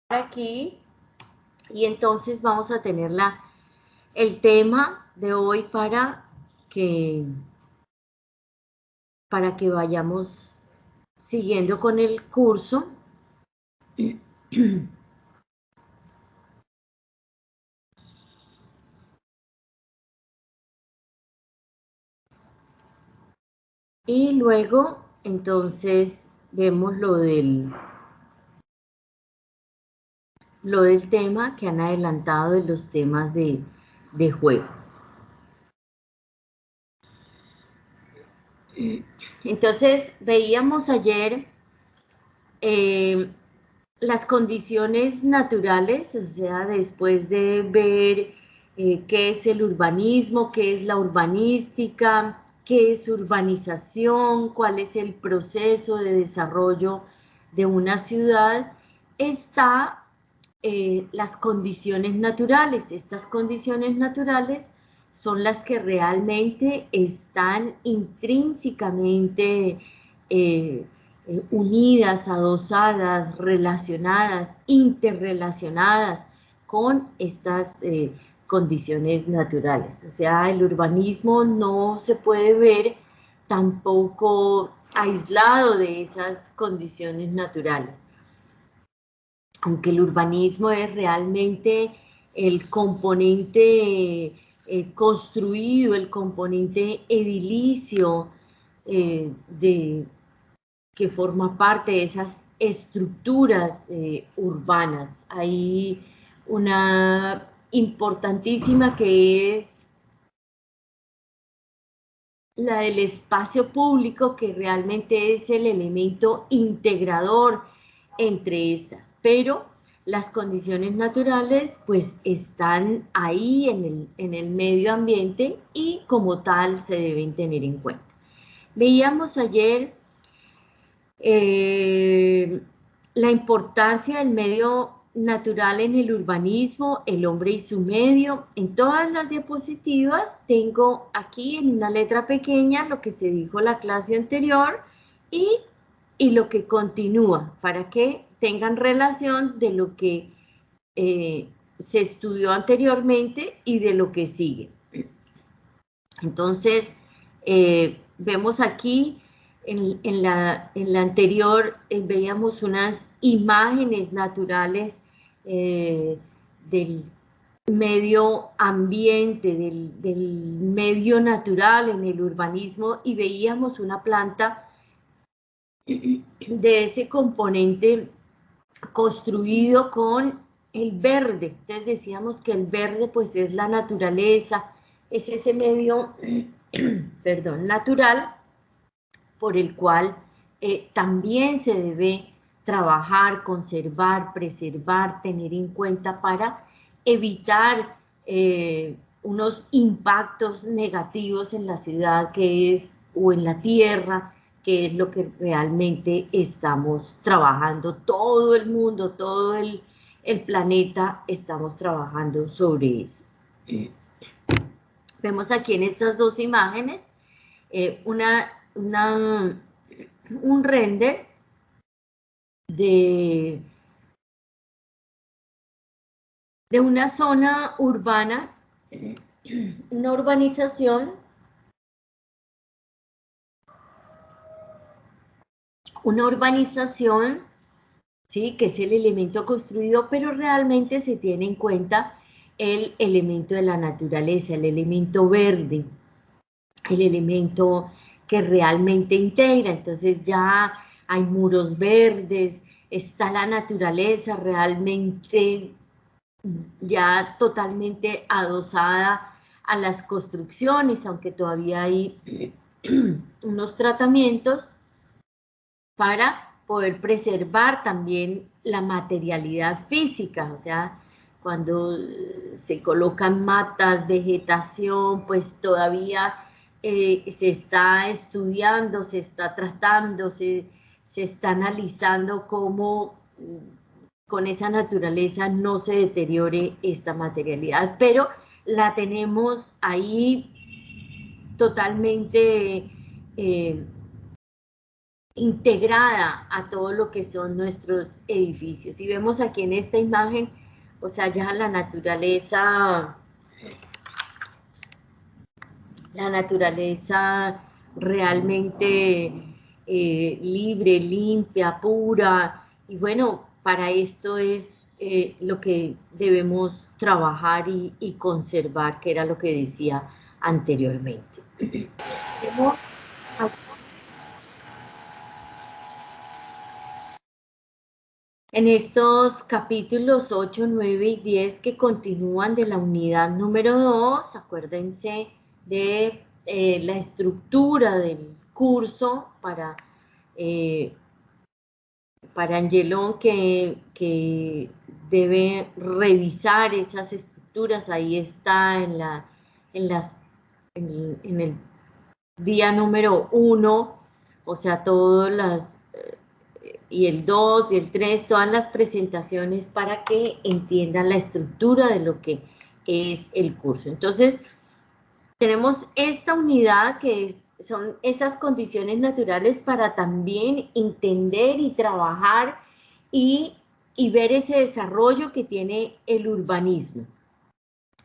aquí y entonces vamos a tener el tema de hoy que, para que vayamos siguiendo con el curso. Y luego, entonces, vemos lo del tema que han adelantado de los temas de juego. Entonces, veíamos ayer las condiciones naturales, o sea, después de ver qué es el urbanismo, qué es la urbanística, qué es urbanización, cuál es el proceso de desarrollo de una ciudad, está las condiciones naturales. Estas condiciones naturales son las que realmente están intrínsecamente unidas, adosadas, relacionadas, interrelacionadas con estas condiciones naturales. O sea, el urbanismo no se puede ver tampoco aislado de esas condiciones naturales. Aunque el urbanismo es realmente el componente construido, el componente edilicio que forma parte de esas estructuras urbanas. Hay una importantísima que es la del espacio público, que realmente es el elemento integrador entre estas, pero las condiciones naturales pues están ahí en el medio ambiente y como tal se deben tener en cuenta. Veíamos ayer la importancia del medio natural en el urbanismo, el hombre y su medio. En todas las diapositivas tengo aquí en una letra pequeña lo que se dijo en la clase anterior y lo que continúa, para que tengan relación de lo que se estudió anteriormente y de lo que sigue. Entonces, vemos aquí, en la anterior, veíamos unas imágenes naturales del medio ambiente, del medio natural en el urbanismo, y veíamos una planta de ese componente construido con el verde. Entonces decíamos que el verde pues es la naturaleza, es ese medio, perdón, natural por el cual también se debe trabajar, conservar, preservar, tener en cuenta para evitar unos impactos negativos en la ciudad que es, o en la tierra, que es lo que realmente estamos trabajando. Todo el mundo, todo el planeta estamos trabajando sobre eso. Vemos aquí en estas dos imágenes un render de una zona urbana, una urbanización, ¿sí?, que es el elemento construido, pero realmente se tiene en cuenta el elemento de la naturaleza, el elemento verde, el elemento que realmente integra. Entonces ya hay muros verdes, está la naturaleza realmente ya totalmente adosada a las construcciones, aunque todavía hay unos tratamientos para poder preservar también la materialidad física. O sea, cuando se colocan matas, vegetación, pues todavía se está estudiando, se está tratando, se está analizando cómo con esa naturaleza no se deteriore esta materialidad, pero la tenemos ahí totalmente integrada a todo lo que son nuestros edificios. Y vemos aquí en esta imagen, o sea, ya la naturaleza realmente libre, limpia, pura, y bueno, para esto es lo que debemos trabajar y conservar, que era lo que decía anteriormente. En estos capítulos 8, 9 y 10 que continúan de la unidad número 2, acuérdense de la estructura del curso eh, para Angelón que debe revisar esas estructuras. Ahí está en, las, en el día número 1, o sea, todas las y el 2 y el 3, todas las presentaciones para que entiendan la estructura de lo que es el curso. Entonces, tenemos esta unidad son esas condiciones naturales para también entender y trabajar y, y ver ese desarrollo que tiene el urbanismo.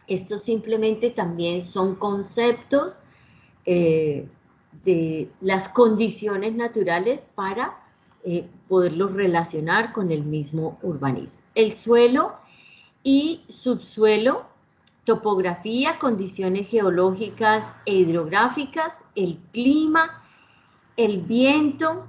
Estos simplemente también son conceptos de las condiciones naturales para poderlos relacionar con el mismo urbanismo. El suelo y subsuelo, topografía, condiciones geológicas e hidrográficas, el clima, el viento.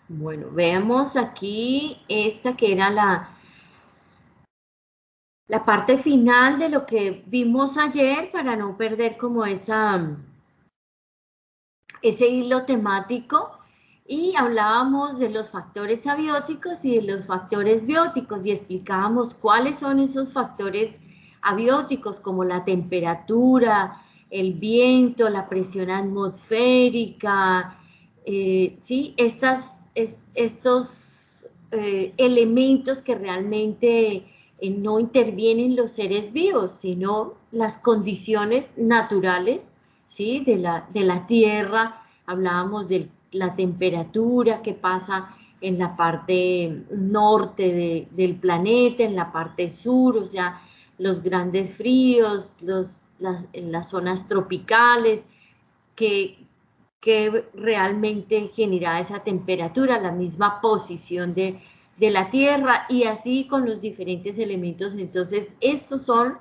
Bueno, vemos aquí esta que era la parte final de lo que vimos ayer para no perder como ese hilo temático, y hablábamos de los factores abióticos y de los factores bióticos y explicábamos cuáles son esos factores abióticos como la temperatura, el viento, la presión atmosférica, ¿sí? Estos elementos que realmente no intervienen los seres vivos, sino las condiciones naturales, ¿sí? de la Tierra. Hablábamos de la temperatura que pasa en la parte norte del planeta, en la parte sur, o sea, los grandes fríos, en las zonas tropicales, que, que realmente genera esa temperatura, la misma posición de la Tierra, y así con los diferentes elementos. Entonces, estos son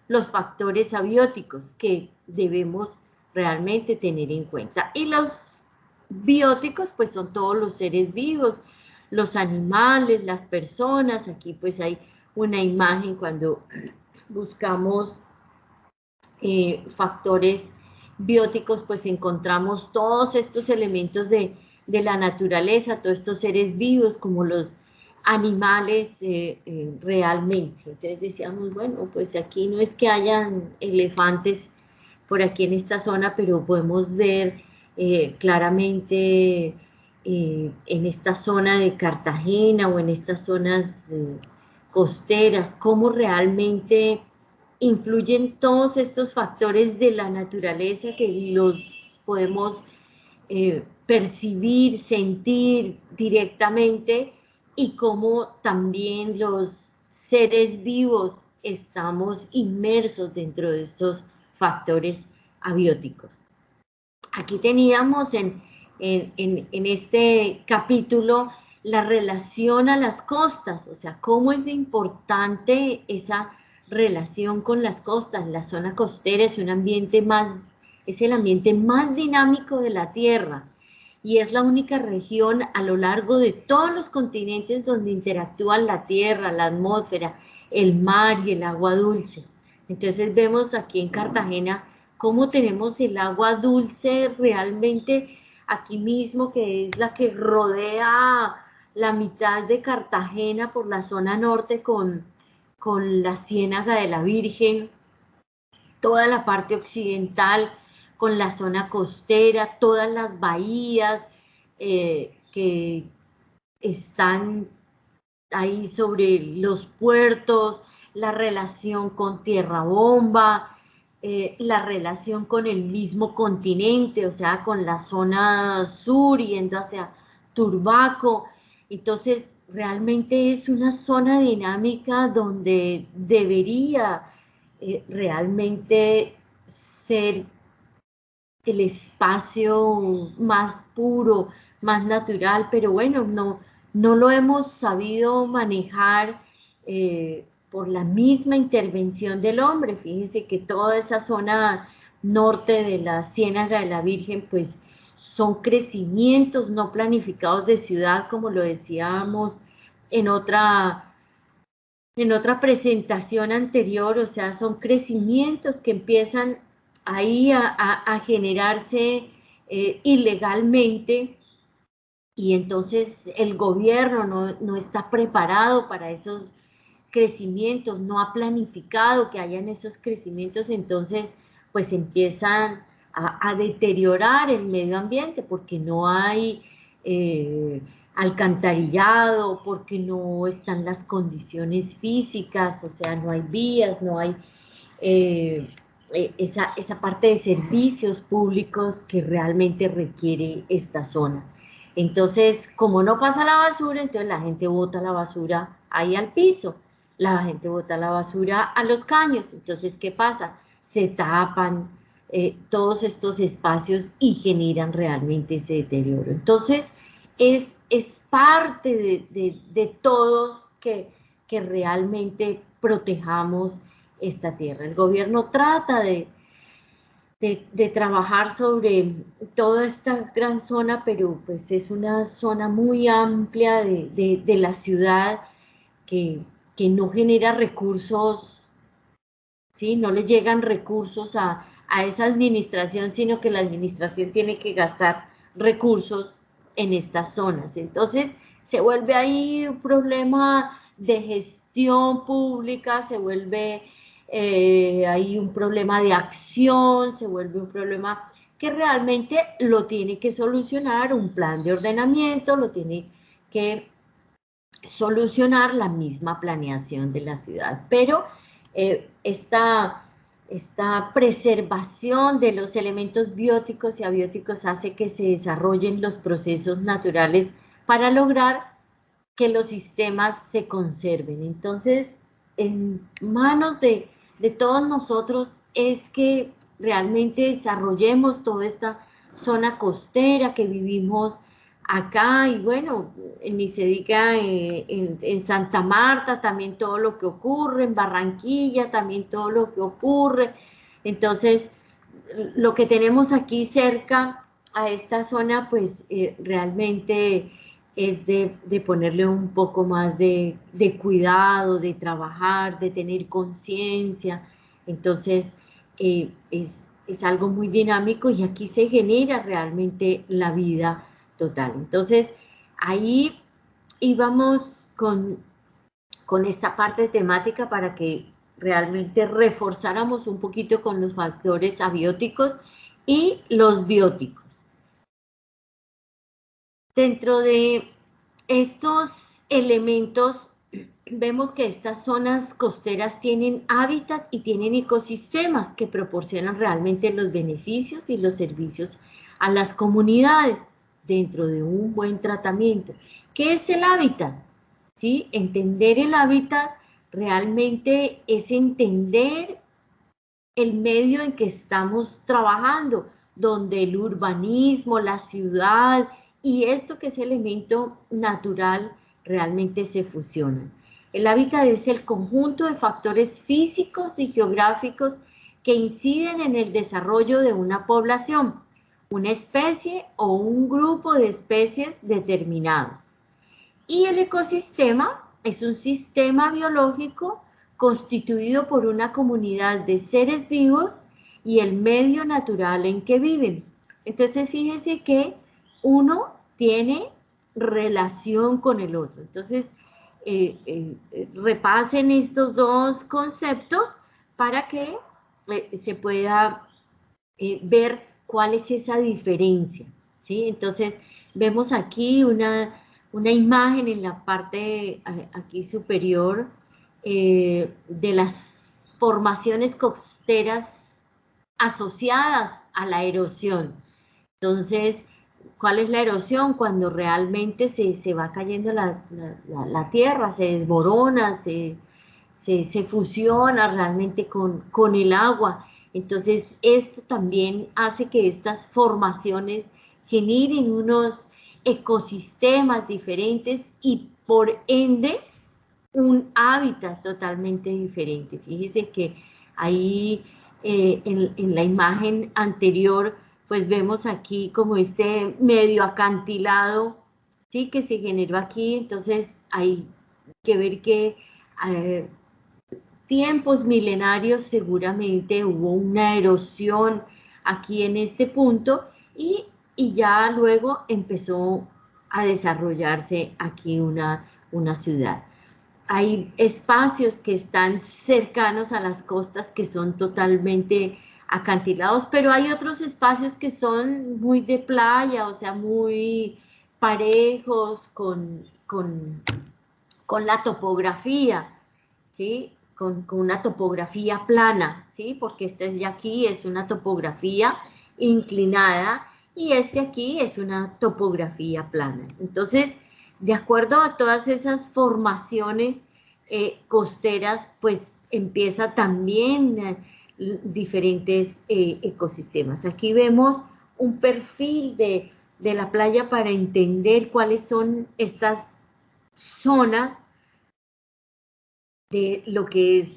los factores abióticos que debemos realmente tener en cuenta. Y los bióticos, pues son todos los seres vivos, los animales, las personas. Aquí pues hay una imagen cuando buscamos factores bióticos, pues encontramos todos estos elementos de la naturaleza, todos estos seres vivos como los animales realmente. Entonces decíamos, bueno, pues aquí no es que hayan elefantes por aquí en esta zona, pero podemos ver claramente en esta zona de Cartagena o en estas zonas costeras, cómo realmente influyen todos estos factores de la naturaleza que los podemos percibir, sentir directamente, y cómo también los seres vivos estamos inmersos dentro de estos factores abióticos. Aquí teníamos en este capítulo la relación a las costas, o sea, cómo es importante esa relación con las costas. La zona costera es es el ambiente más dinámico de la Tierra y es la única región a lo largo de todos los continentes donde interactúan la Tierra, la atmósfera, el mar y el agua dulce. Entonces vemos aquí en Cartagena cómo tenemos el agua dulce realmente aquí mismo, que es la que rodea la mitad de Cartagena por la zona norte con la Ciénaga de la Virgen, toda la parte occidental con la zona costera, todas las bahías que están ahí sobre los puertos, la relación con Tierra Bomba, la relación con el mismo continente, o sea, con la zona sur yendo hacia Turbaco. Entonces, realmente es una zona dinámica donde debería realmente ser el espacio más puro, más natural, pero bueno, no lo hemos sabido manejar por la misma intervención del hombre. Fíjese que toda esa zona norte de la Ciénaga de la Virgen, pues son crecimientos no planificados de ciudad, como lo decíamos en otra presentación anterior, o sea, son crecimientos que empiezan ahí a generarse ilegalmente, y entonces el gobierno no está preparado para esos crecimientos, no ha planificado que hayan esos crecimientos. Entonces pues empiezan a deteriorar el medio ambiente porque no hay alcantarillado, porque no están las condiciones físicas, o sea, no hay vías, no hay esa parte de servicios públicos que realmente requiere esta zona. Entonces, como no pasa la basura, entonces la gente bota la basura ahí al piso, la gente bota la basura a los caños. Entonces, ¿qué pasa? Se tapan todos estos espacios y generan realmente ese deterioro. Entonces, es parte de todos que realmente protejamos esta tierra. El gobierno trata de trabajar sobre toda esta gran zona, pero pues es una zona muy amplia de la ciudad que no genera recursos, ¿sí? No le llegan recursos a esa administración, sino que la administración tiene que gastar recursos en estas zonas. Entonces se vuelve ahí un problema de gestión pública, se vuelve ahí un problema de acción, se vuelve un problema que realmente lo tiene que solucionar un plan de ordenamiento, lo tiene que solucionar la misma planeación de la ciudad. Pero esta preservación de los elementos bióticos y abióticos hace que se desarrollen los procesos naturales para lograr que los sistemas se conserven. Entonces, en manos de todos nosotros es que realmente desarrollemos toda esta zona costera que vivimos acá, y bueno, ni se diga en Santa Marta también todo lo que ocurre, en Barranquilla también todo lo que ocurre. Entonces, lo que tenemos aquí cerca a esta zona, pues realmente es de ponerle un poco más de cuidado, de trabajar, de tener conciencia. Entonces, es algo muy dinámico y aquí se genera realmente la vida total. Entonces, ahí íbamos con esta parte temática para que realmente reforzáramos un poquito con los factores abióticos y los bióticos. Dentro de estos elementos, vemos que estas zonas costeras tienen hábitat y tienen ecosistemas que proporcionan realmente los beneficios y los servicios a las comunidades dentro de un buen tratamiento. ¿Qué es el hábitat? ¿Sí? Entender el hábitat realmente es entender el medio en que estamos trabajando, donde el urbanismo, la ciudad y esto que es elemento natural realmente se fusionan. El hábitat es el conjunto de factores físicos y geográficos que inciden en el desarrollo de una población, una especie o un grupo de especies determinados. Y el ecosistema es un sistema biológico constituido por una comunidad de seres vivos y el medio natural en que viven. Entonces, fíjense que uno tiene relación con el otro. Entonces, repasen estos dos conceptos para que se pueda ver cuál es esa diferencia, ¿sí? Entonces, vemos aquí una imagen en la parte aquí superior de las formaciones costeras asociadas a la erosión. Entonces, ¿cuál es la erosión? Cuando realmente se va cayendo la tierra, se desborona, se fusiona realmente con el agua. Entonces, esto también hace que estas formaciones generen unos ecosistemas diferentes y por ende un hábitat totalmente diferente. Fíjese que ahí en la imagen anterior pues vemos aquí como este medio acantilado, ¿sí? Que se generó aquí. Entonces hay que ver que tiempos milenarios seguramente hubo una erosión aquí en este punto y ya luego empezó a desarrollarse aquí una ciudad. Hay espacios que están cercanos a las costas que son totalmente acantilados, pero hay otros espacios que son muy de playa, o sea, muy parejos con la topografía, ¿sí? Con una topografía plana, ¿sí? Porque este de aquí es una topografía inclinada y este aquí es una topografía plana. Entonces, de acuerdo a todas esas formaciones costeras, pues empieza también diferentes ecosistemas. Aquí vemos un perfil de la playa para entender cuáles son estas zonas de lo que es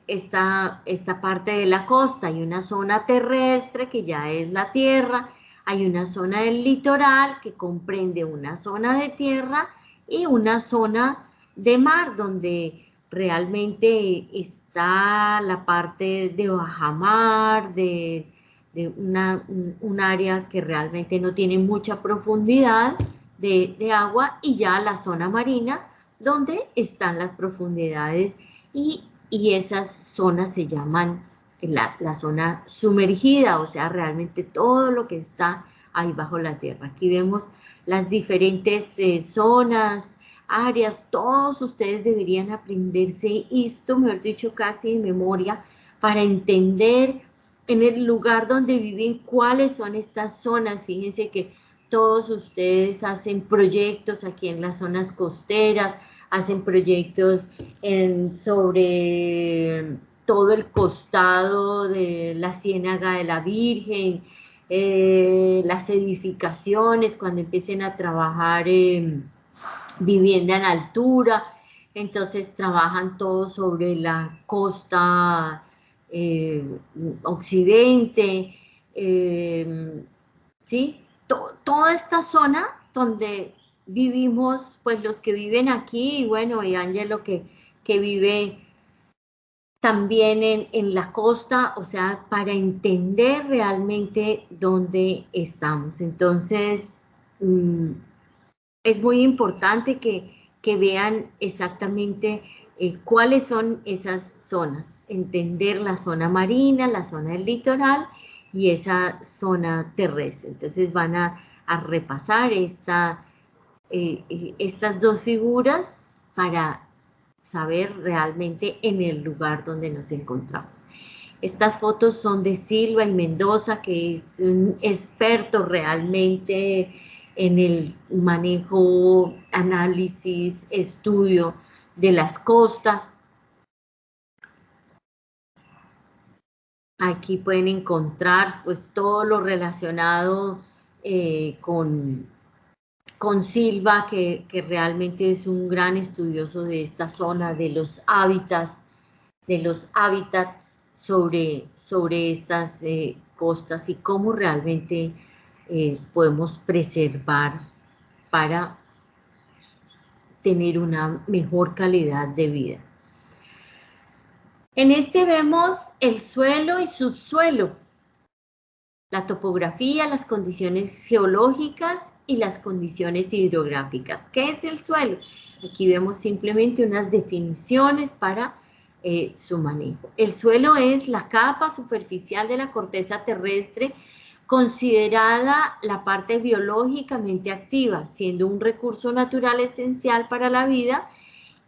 esta parte de la costa. Hay una zona terrestre que ya es la tierra, hay una zona del litoral que comprende una zona de tierra y una zona de mar donde realmente está la parte de bajamar, de un área que realmente no tiene mucha profundidad de agua y ya la zona marina donde están las profundidades y esas zonas se llaman la zona sumergida, o sea, realmente todo lo que está ahí bajo la tierra. Aquí vemos las diferentes zonas, áreas, todos ustedes deberían aprenderse esto, mejor dicho, casi de memoria, para entender en el lugar donde viven cuáles son estas zonas. Fíjense que todos ustedes hacen proyectos aquí en las zonas costeras, hacen proyectos sobre todo el costado de la Ciénaga de la Virgen, las edificaciones, cuando empiecen a trabajar vivienda en altura, entonces trabajan todo sobre la costa occidente, ¿sí? Toda esta zona donde vivimos, pues los que viven aquí, y bueno, y Ángelo que vive también en la costa, o sea, para entender realmente dónde estamos. Entonces, es muy importante que vean exactamente cuáles son esas zonas, entender la zona marina, la zona del litoral y esa zona terrestre. Entonces van a repasar estas dos figuras para saber realmente en el lugar donde nos encontramos. Estas fotos son de Silva y Mendoza, que es un experto realmente en el manejo, análisis, estudio de las costas. Aquí pueden encontrar pues todo lo relacionado con Silva, que realmente es un gran estudioso de esta zona, de los hábitats sobre estas costas y cómo realmente podemos preservar para tener una mejor calidad de vida. En este vemos el suelo y subsuelo, la topografía, las condiciones geológicas y las condiciones hidrográficas. ¿Qué es el suelo? Aquí vemos simplemente unas definiciones para su manejo. El suelo es la capa superficial de la corteza terrestre considerada la parte biológicamente activa, siendo un recurso natural esencial para la vida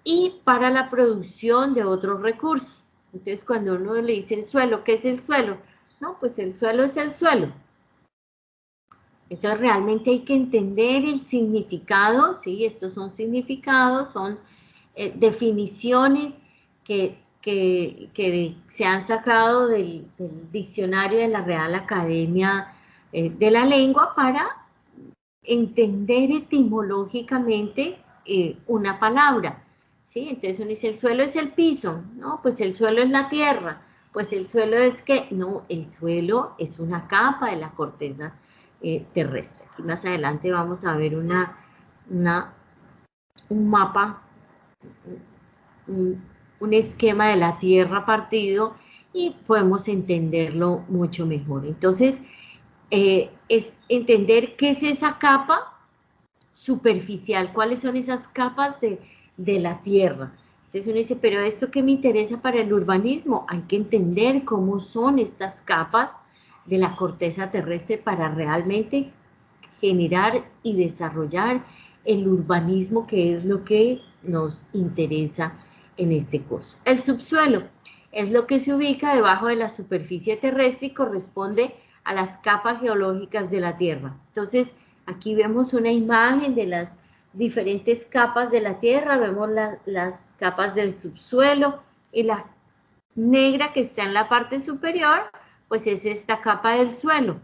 y para la producción de otros recursos. Entonces, cuando uno le dice el suelo, ¿qué es el suelo? No, pues el suelo es el suelo. Entonces, realmente hay que entender el significado, ¿sí? Estos son significados, son definiciones que se han sacado del diccionario de la Real Academia de la Lengua para entender etimológicamente una palabra, ¿sí? Entonces uno dice, el suelo es el piso, ¿no? Pues el suelo es la tierra, pues el suelo es que, no, el suelo es una capa de la corteza terrestre. Aquí más adelante vamos a ver un mapa, un esquema de la tierra partido y podemos entenderlo mucho mejor. Entonces, es entender qué es esa capa superficial, cuáles son esas capas de la tierra. Entonces uno dice, pero esto que me interesa para el urbanismo, hay que entender cómo son estas capas de la corteza terrestre para realmente generar y desarrollar el urbanismo, que es lo que nos interesa en este curso. El subsuelo es lo que se ubica debajo de la superficie terrestre y corresponde a las capas geológicas de la Tierra. Entonces, aquí vemos una imagen de las diferentes capas de la Tierra, vemos las capas del subsuelo y la negra que está en la parte superior, pues es esta capa del suelo,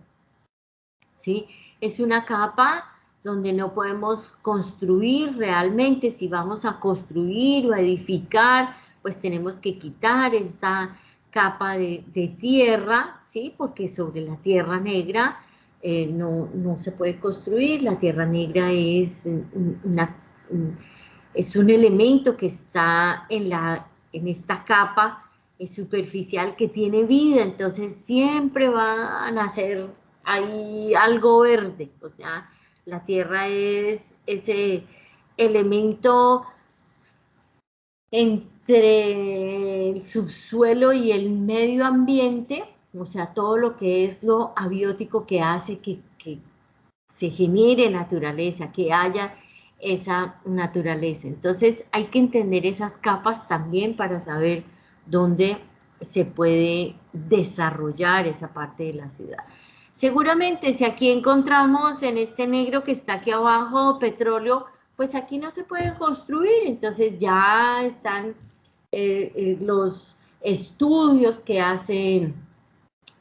¿sí? Es una capa donde no podemos construir realmente. Si vamos a construir o a edificar, pues tenemos que quitar esta capa de tierra, ¿sí? Porque sobre la tierra negra no se puede construir. La tierra negra es es un elemento que está en esta capa superficial que tiene vida, entonces siempre va a nacer ahí algo verde. O sea, la tierra es ese elemento entre el subsuelo y el medio ambiente, o sea, todo lo que es lo abiótico que hace que se genere naturaleza, que haya esa naturaleza. Entonces hay que entender esas capas también para saber dónde se puede desarrollar esa parte de la ciudad. Seguramente si aquí encontramos en este negro que está aquí abajo petróleo, pues aquí no se puede construir. Entonces ya están los estudios que hacen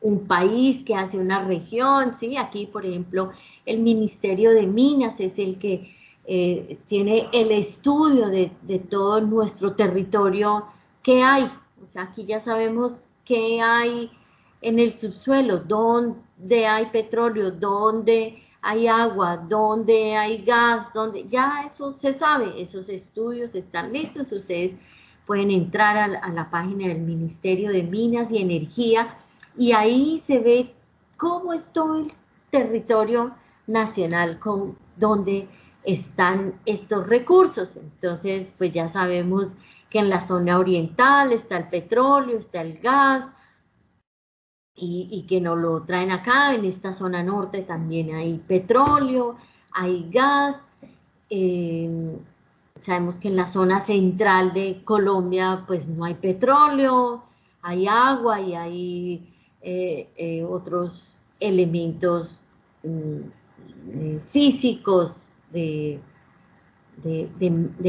un país, que hace una región, ¿sí? Aquí, por ejemplo, el Ministerio de Minas es el que tiene el estudio de todo nuestro territorio, qué hay. O sea, aquí ya sabemos qué hay en el subsuelo, dónde hay petróleo, dónde hay agua, dónde hay gas, dónde ya eso se sabe, esos estudios están listos. Ustedes pueden entrar a la página del Ministerio de Minas y Energía y ahí se ve cómo es todo el territorio nacional, donde están estos recursos. Entonces, pues ya sabemos que en la zona oriental está el petróleo, está el gas, y que nos lo traen acá. En esta zona norte también hay petróleo, hay gas. Sabemos que en la zona central de Colombia pues no hay petróleo, hay agua y hay otros elementos físicos de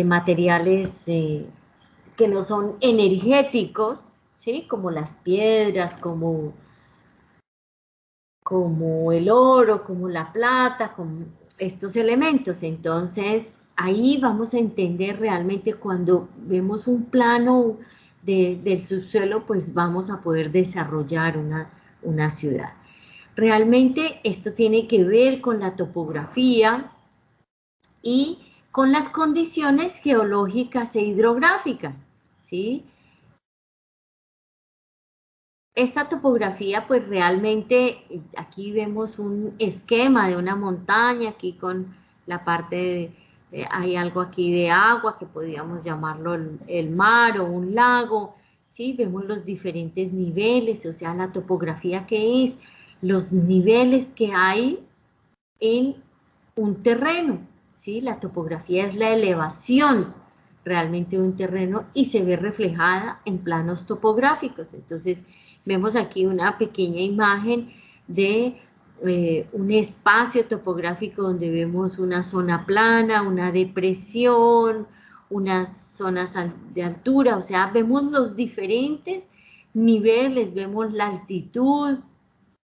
materiales que no son energéticos, ¿sí? Como las piedras, como el oro, como la plata, como estos elementos. Entonces, ahí vamos a entender realmente cuando vemos un plano del subsuelo, pues vamos a poder desarrollar una ciudad. Realmente esto tiene que ver con la topografía y con las condiciones geológicas e hidrográficas, ¿sí? Esta topografía, pues realmente aquí vemos un esquema de una montaña, aquí con la parte hay algo aquí de agua que podríamos llamarlo el mar o un lago, ¿sí? Vemos los diferentes niveles, o sea, la topografía que es. los niveles que hay en un terreno, ¿sí? La topografía es la elevación realmente de un terreno y se ve reflejada en planos topográficos. Entonces, vemos aquí una pequeña imagen de un espacio topográfico donde vemos una zona plana, una depresión, unas zonas de altura, o sea, vemos los diferentes niveles, vemos la altitud,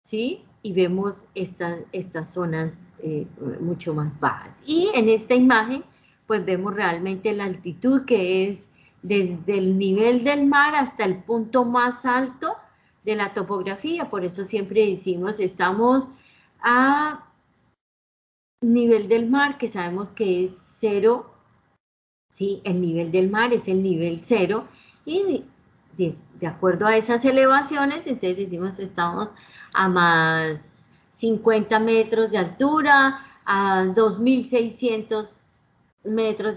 ¿sí? Y vemos estas zonas mucho más bajas. Y en esta imagen, pues vemos realmente la altitud que es desde el nivel del mar hasta el punto más alto de la topografía. Por eso siempre decimos, estamos a nivel del mar, que sabemos que es cero, ¿sí? El nivel del mar es el nivel cero, y de acuerdo a esas elevaciones, entonces decimos estamos a más 50 metros de altura, a 2.600 metros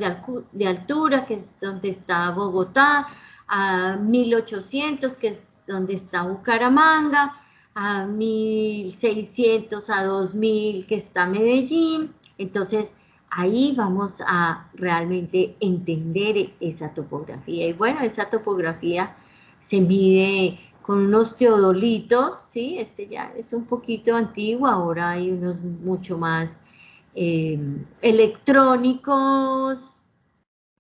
de altura, que es donde está Bogotá, a 1.800, que es donde está Bucaramanga, a 1.600, a 2.000, que está Medellín. Entonces, ahí vamos a realmente entender esa topografía. Y bueno, esa topografía se mide con unos teodolitos, ¿sí? Este ya es un poquito antiguo, ahora hay unos mucho más electrónicos,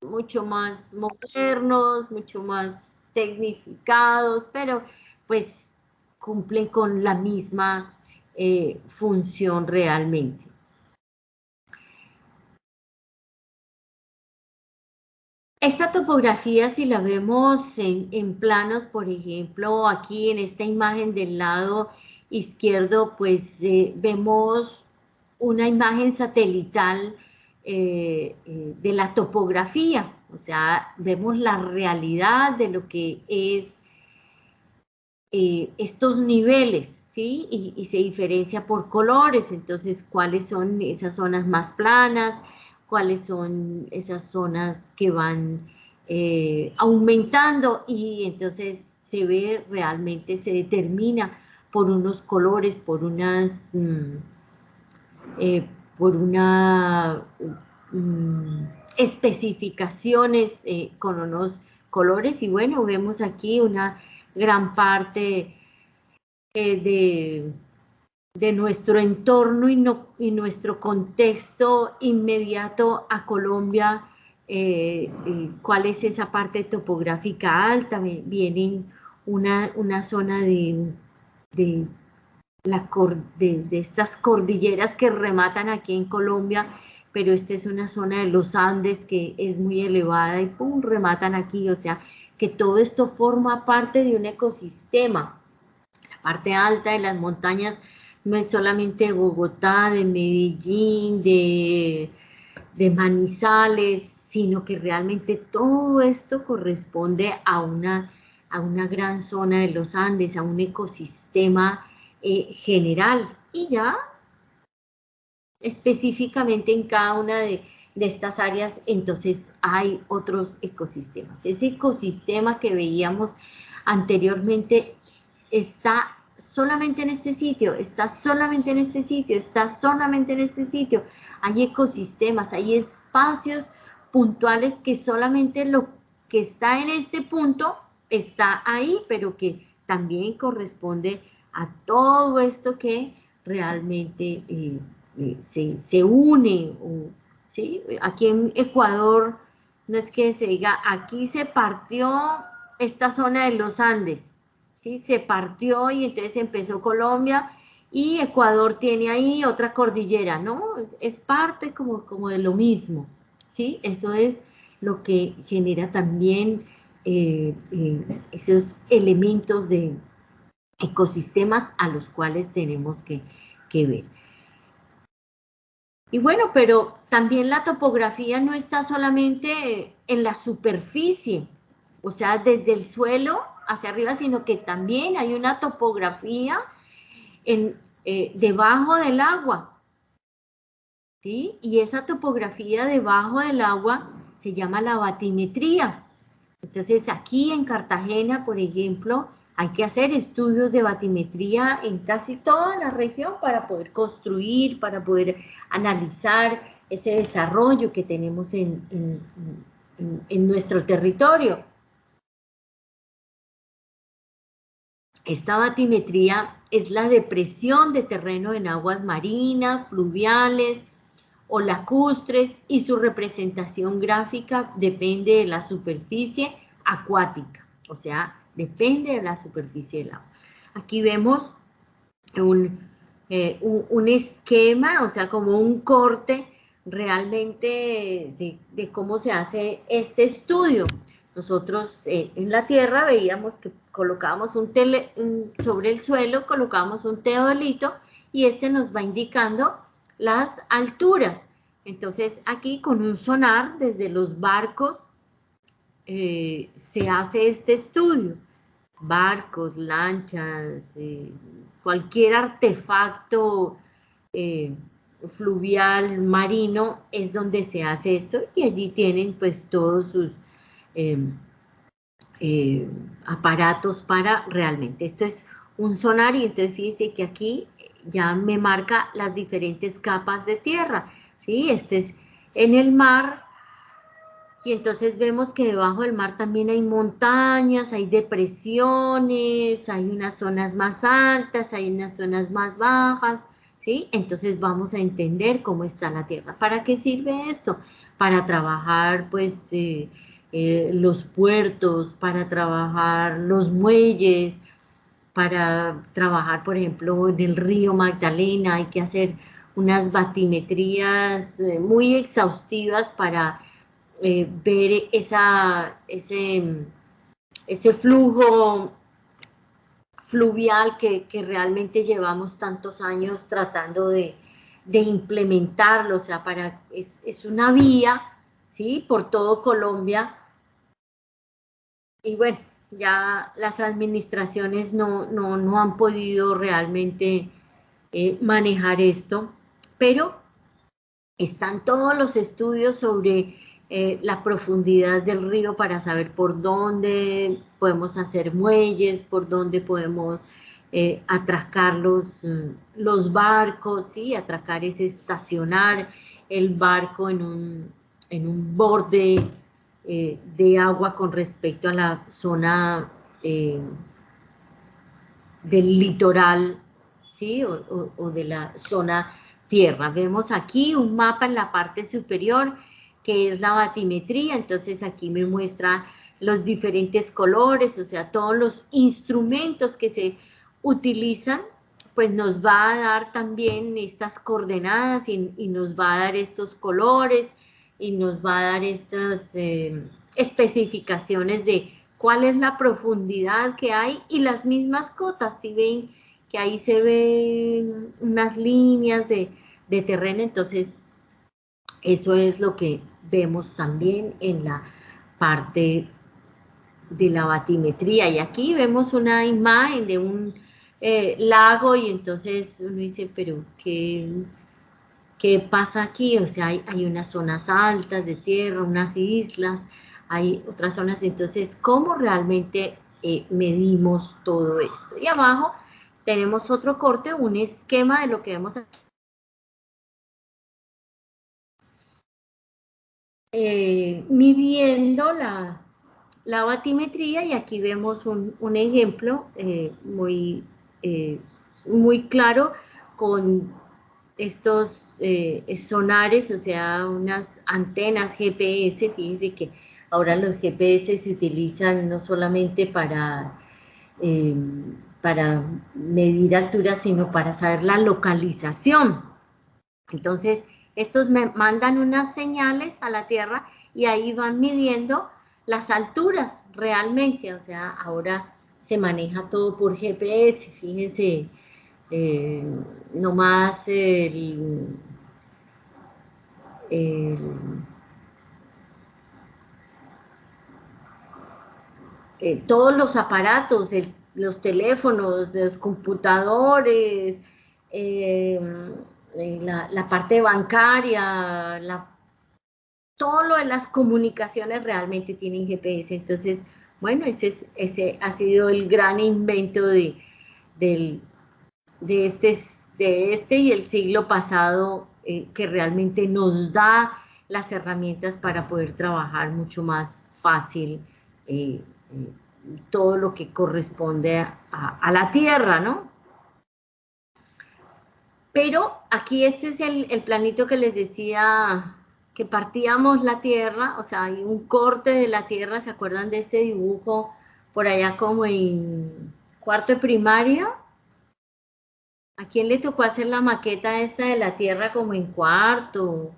mucho más modernos, mucho más tecnificados, pero pues cumplen con la misma función realmente. Esta topografía, si la vemos en planos, por ejemplo, aquí en esta imagen del lado izquierdo, pues vemos una imagen satelital de la topografía, o sea, vemos la realidad de lo que es estos niveles, ¿sí? Y se diferencia por colores, entonces, ¿cuáles son esas zonas más planas? ¿Cuáles son esas zonas que van aumentando? Y entonces se ve realmente, se determina por unos colores, por unas, por una especificaciones con unos colores, y bueno, vemos aquí una gran parte de nuestro entorno y nuestro contexto inmediato a Colombia. ¿Cuál es esa parte topográfica alta? Viene una zona de, de estas cordilleras que rematan aquí en Colombia, pero esta es una zona de los Andes que es muy elevada y pum, rematan aquí, o sea, que todo esto forma parte de un ecosistema. La parte alta de las montañas no es solamente de Bogotá, de Medellín, de Manizales, sino que realmente todo esto corresponde a una gran zona de los Andes, a un ecosistema general. Y ya específicamente en cada una de estas áreas, entonces hay otros ecosistemas. Ese ecosistema que veíamos anteriormente está solamente en este sitio, está solamente en este sitio, está solamente en este sitio. Hay ecosistemas, hay espacios puntuales que solamente lo que está en este punto está ahí, pero que también corresponde a todo esto que realmente se une, ¿sí? Aquí en Ecuador no es que se diga, aquí se partió esta zona de los Andes, ¿sí? Se partió y entonces empezó Colombia y Ecuador tiene ahí otra cordillera, ¿no? Es parte como de lo mismo, ¿sí? Eso es lo que genera también esos elementos de ecosistemas a los cuales tenemos que ver. Y bueno, pero también la topografía no está solamente en la superficie, o sea, desde el suelo hacia arriba, sino que también hay una topografía debajo del agua, ¿sí? Y esa topografía debajo del agua se llama la batimetría. Entonces, aquí en Cartagena, por ejemplo, Hay que hacer estudios de batimetría en casi toda la región para poder construir, para poder analizar ese desarrollo que tenemos en nuestro territorio. Esta batimetría es la depresión de terreno en aguas marinas, fluviales o lacustres, y su representación gráfica depende de la superficie acuática, o sea, depende de la superficie del agua. Aquí vemos un esquema, o sea, como un corte realmente de cómo se hace este estudio. Nosotros en la tierra veíamos que colocábamos sobre el suelo, colocábamos un teodolito y este nos va indicando las alturas. Entonces aquí con un sonar desde los barcos se hace este estudio. Barcos, lanchas, cualquier artefacto fluvial, marino, es donde se hace esto, y allí tienen pues todos sus eh, aparatos para realmente. Esto es un sonar, y entonces fíjense que aquí ya me marca las diferentes capas de tierra, ¿sí? Este es en el mar. Y entonces vemos que debajo del mar también hay montañas, hay depresiones, hay unas zonas más altas, hay unas zonas más bajas, ¿sí? Entonces vamos a entender cómo está la tierra. ¿Para qué sirve esto? Para trabajar, pues, los puertos, para trabajar los muelles, para trabajar, por ejemplo, en el río Magdalena. Hay que hacer unas batimetrías muy exhaustivas para ver ese flujo fluvial que realmente llevamos tantos años tratando de implementarlo. O sea, es una vía, ¿sí? Por todo Colombia, y bueno, ya las administraciones no han podido realmente manejar esto, pero están todos los estudios sobre la profundidad del río para saber por dónde podemos hacer muelles, por dónde podemos atracar los barcos, ¿sí? Atracar es estacionar el barco en un borde de agua con respecto a la zona del litoral, ¿sí? O de la zona tierra. Vemos aquí un mapa en la parte superior que es la batimetría. Entonces aquí me muestra los diferentes colores, o sea, todos los instrumentos que se utilizan, pues nos va a dar también estas coordenadas y nos va a dar estos colores y nos va a dar estas especificaciones de cuál es la profundidad que hay y las mismas cotas. Si ven que ahí se ven unas líneas de terreno, entonces eso es lo que vemos también en la parte de la batimetría. Y aquí vemos una imagen de un lago, y entonces uno dice, pero ¿qué pasa aquí? O sea, hay unas zonas altas de tierra, unas islas, hay otras zonas. Entonces, ¿cómo realmente medimos todo esto? Y abajo tenemos otro corte, un esquema de lo que vemos aquí. Midiendo la batimetría, y aquí vemos un ejemplo eh, muy claro con estos sonares, o sea, unas antenas GPS. Fíjense que ahora los GPS se utilizan no solamente eh, para medir alturas, sino para saber la localización. Entonces, estos me mandan unas señales a la Tierra y ahí van midiendo las alturas realmente. O sea, ahora se maneja todo por GPS. Fíjense, eh, nomás el, todos los aparatos, los teléfonos, los computadores, eh, la parte bancaria, todo lo de las comunicaciones realmente tienen GPS. Entonces Bueno, ese ha sido el gran invento del, de este y el siglo pasado, que realmente nos da las herramientas para poder trabajar mucho más fácil todo lo que corresponde a la tierra, ¿no? Pero aquí este es el planito que les decía, que partíamos la tierra, o sea, hay un corte de la tierra, ¿se acuerdan de este dibujo por allá como en cuarto de primaria? ¿A quién le tocó hacer la maqueta esta de la tierra como en cuarto,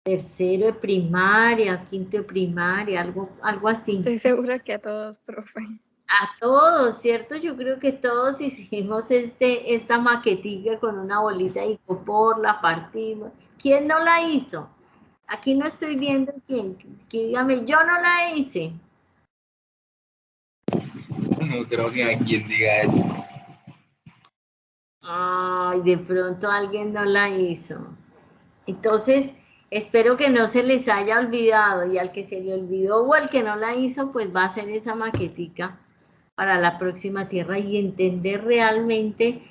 tercero de primaria, quinto de primaria, algo así? Estoy segura que a todos, profe. A todos, ¿cierto? Yo creo que todos hicimos esta maquetilla con una bolita de icopor, la partimos. ¿Quién no la hizo? Aquí no estoy viendo quién, que dígame, yo no la hice. No creo que hay quien diga eso. Ay, de pronto alguien no la hizo. Entonces, espero que no se les haya olvidado, y al que se le olvidó o al que no la hizo, pues va a hacer esa maquetica para la próxima tierra y entender realmente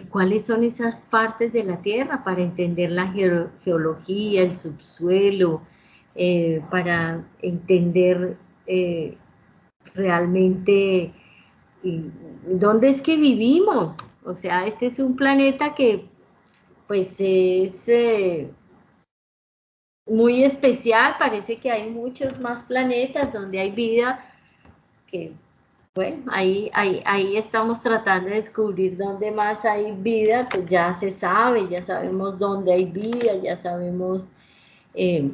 cuáles son esas partes de la tierra, para entender la geología, el subsuelo, para entender realmente dónde es que vivimos. O sea, este es un planeta que pues es muy especial, parece que hay muchos más planetas donde hay vida, que bueno, ahí estamos tratando de descubrir dónde más hay vida, pues ya se sabe, ya sabemos dónde hay vida, ya sabemos eh,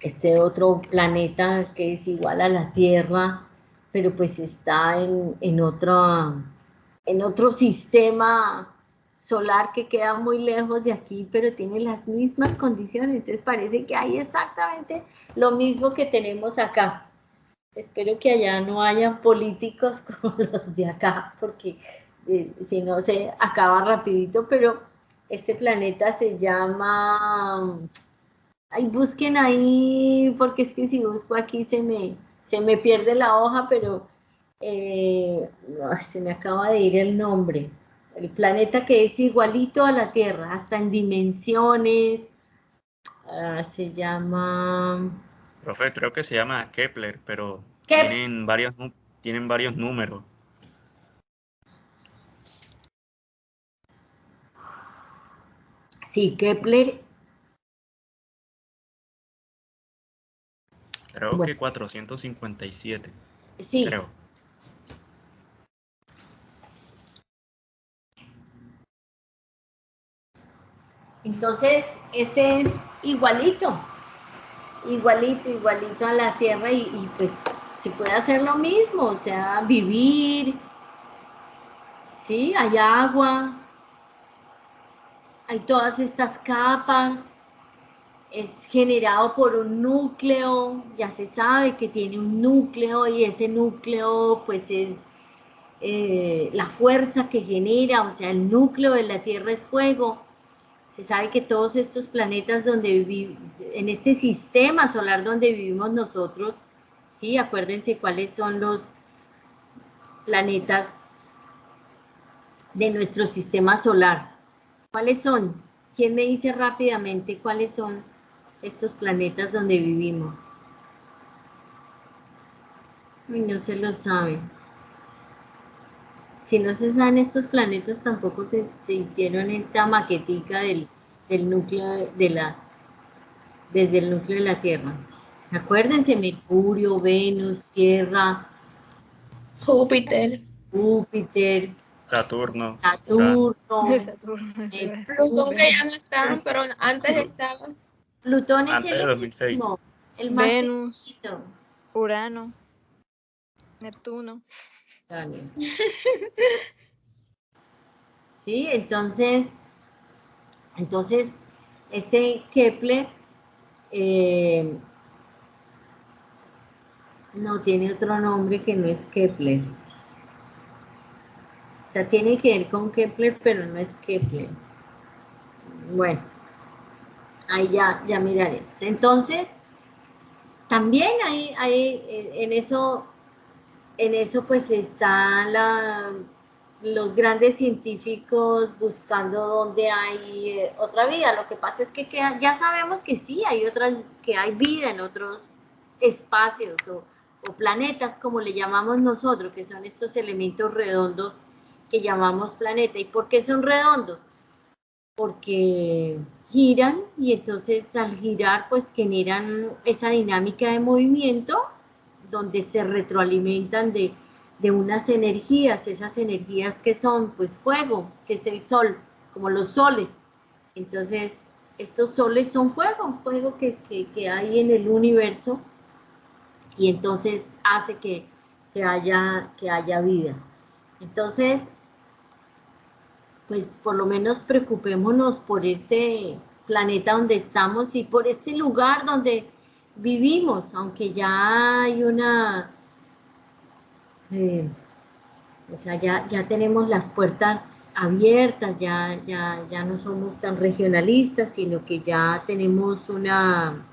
este otro planeta que es igual a la Tierra, pero pues está en otro sistema solar que queda muy lejos de aquí, pero tiene las mismas condiciones, entonces parece que hay exactamente lo mismo que tenemos acá. Espero que allá no hayan políticos como los de acá, porque si no se acaba rapidito, pero este planeta se llama... Ay, busquen ahí, porque es que si busco aquí se me pierde la hoja, pero no, se me acaba de ir el nombre. El planeta que es igualito a la Tierra, hasta en dimensiones, se llama... Profe, creo que se llama Kepler, pero ¿Qué? tienen varios números. Sí, Kepler. Creo Bueno, que 457, sí, creo. entonces este es igualito, igualito a la Tierra y pues se puede hacer lo mismo, o sea, vivir, ¿sí? Hay agua, hay todas estas capas, es generado por un núcleo, ya se sabe que tiene un núcleo y ese núcleo pues es la fuerza que genera, o sea, el núcleo de la Tierra es fuego. Se sabe que todos estos planetas en este sistema solar donde vivimos nosotros, sí, acuérdense cuáles son los planetas de nuestro sistema solar. ¿Cuáles son? ¿Quién me dice rápidamente cuáles son estos planetas donde vivimos? Uy, no se lo saben. Si no se saben estos planetas, tampoco se hicieron esta maquetica del núcleo desde el núcleo de la Tierra. Acuérdense, Mercurio, Venus, Tierra, Júpiter. Júpiter, Saturno, Urano. De Saturno, Saturno, eso iba a decir. Plutón que ya no Neptuno. está, pero antes estaba. Plutón es Antes de el 2006. último, el más Venus, pequeñito. Urano, Neptuno. Dale. Sí, entonces este Kepler no tiene otro nombre que no es Kepler. O sea, tiene que ver con Kepler, pero no es Kepler. Bueno, ahí ya miraremos. Entonces, también en eso en eso pues están los grandes científicos buscando dónde hay otra vida. Lo que pasa es que ya sabemos que sí, que hay vida en otros espacios o planetas, como le llamamos nosotros, que son estos elementos redondos que llamamos planeta. ¿Y por qué son redondos? Porque giran y entonces al girar pues generan esa dinámica de movimiento donde se retroalimentan de unas energías, esas energías que son pues fuego, que es el sol, como los soles. Entonces estos soles son fuego, fuego que hay en el universo y entonces hace que haya vida. Entonces, pues por lo menos preocupémonos por este planeta donde estamos y por este lugar donde vivimos, aunque ya hay o sea, ya tenemos las puertas abiertas, ya no somos tan regionalistas, sino que ya tenemos una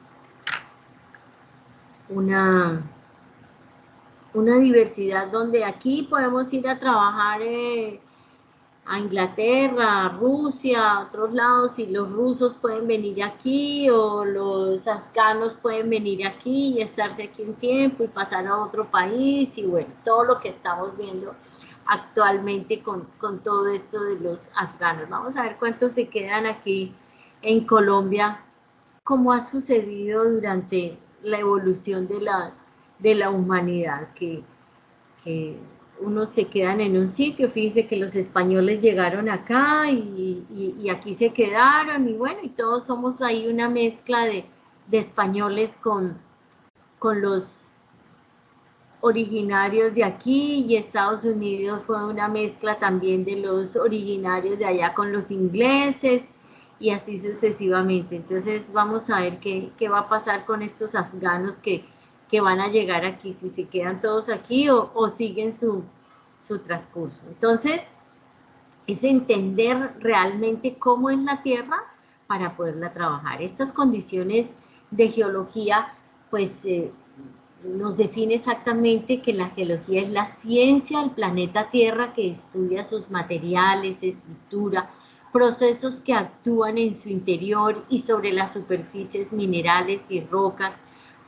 diversidad donde aquí podemos ir a trabajar a Inglaterra, a Rusia, a otros lados, y los rusos pueden venir aquí o los afganos pueden venir aquí y estarse aquí un tiempo y pasar a otro país y bueno, todo lo que estamos viendo actualmente con todo esto de los afganos. Vamos a ver cuántos se quedan aquí en Colombia, como ha sucedido durante la evolución de la humanidad, que unos se quedan en un sitio. Fíjense que los españoles llegaron acá y aquí se quedaron y bueno, y todos somos ahí una mezcla de españoles con los originarios de aquí, y Estados Unidos fue una mezcla también de los originarios de allá con los ingleses y así sucesivamente. Entonces vamos a ver qué va a pasar con estos afganos que van a llegar aquí, si se quedan todos aquí o siguen su transcurso. Entonces, es entender realmente cómo es la Tierra para poderla trabajar. Estas condiciones de geología, pues, nos define exactamente que la geología es la ciencia del planeta Tierra que estudia sus materiales, estructura, procesos que actúan en su interior y sobre las superficies minerales y rocas,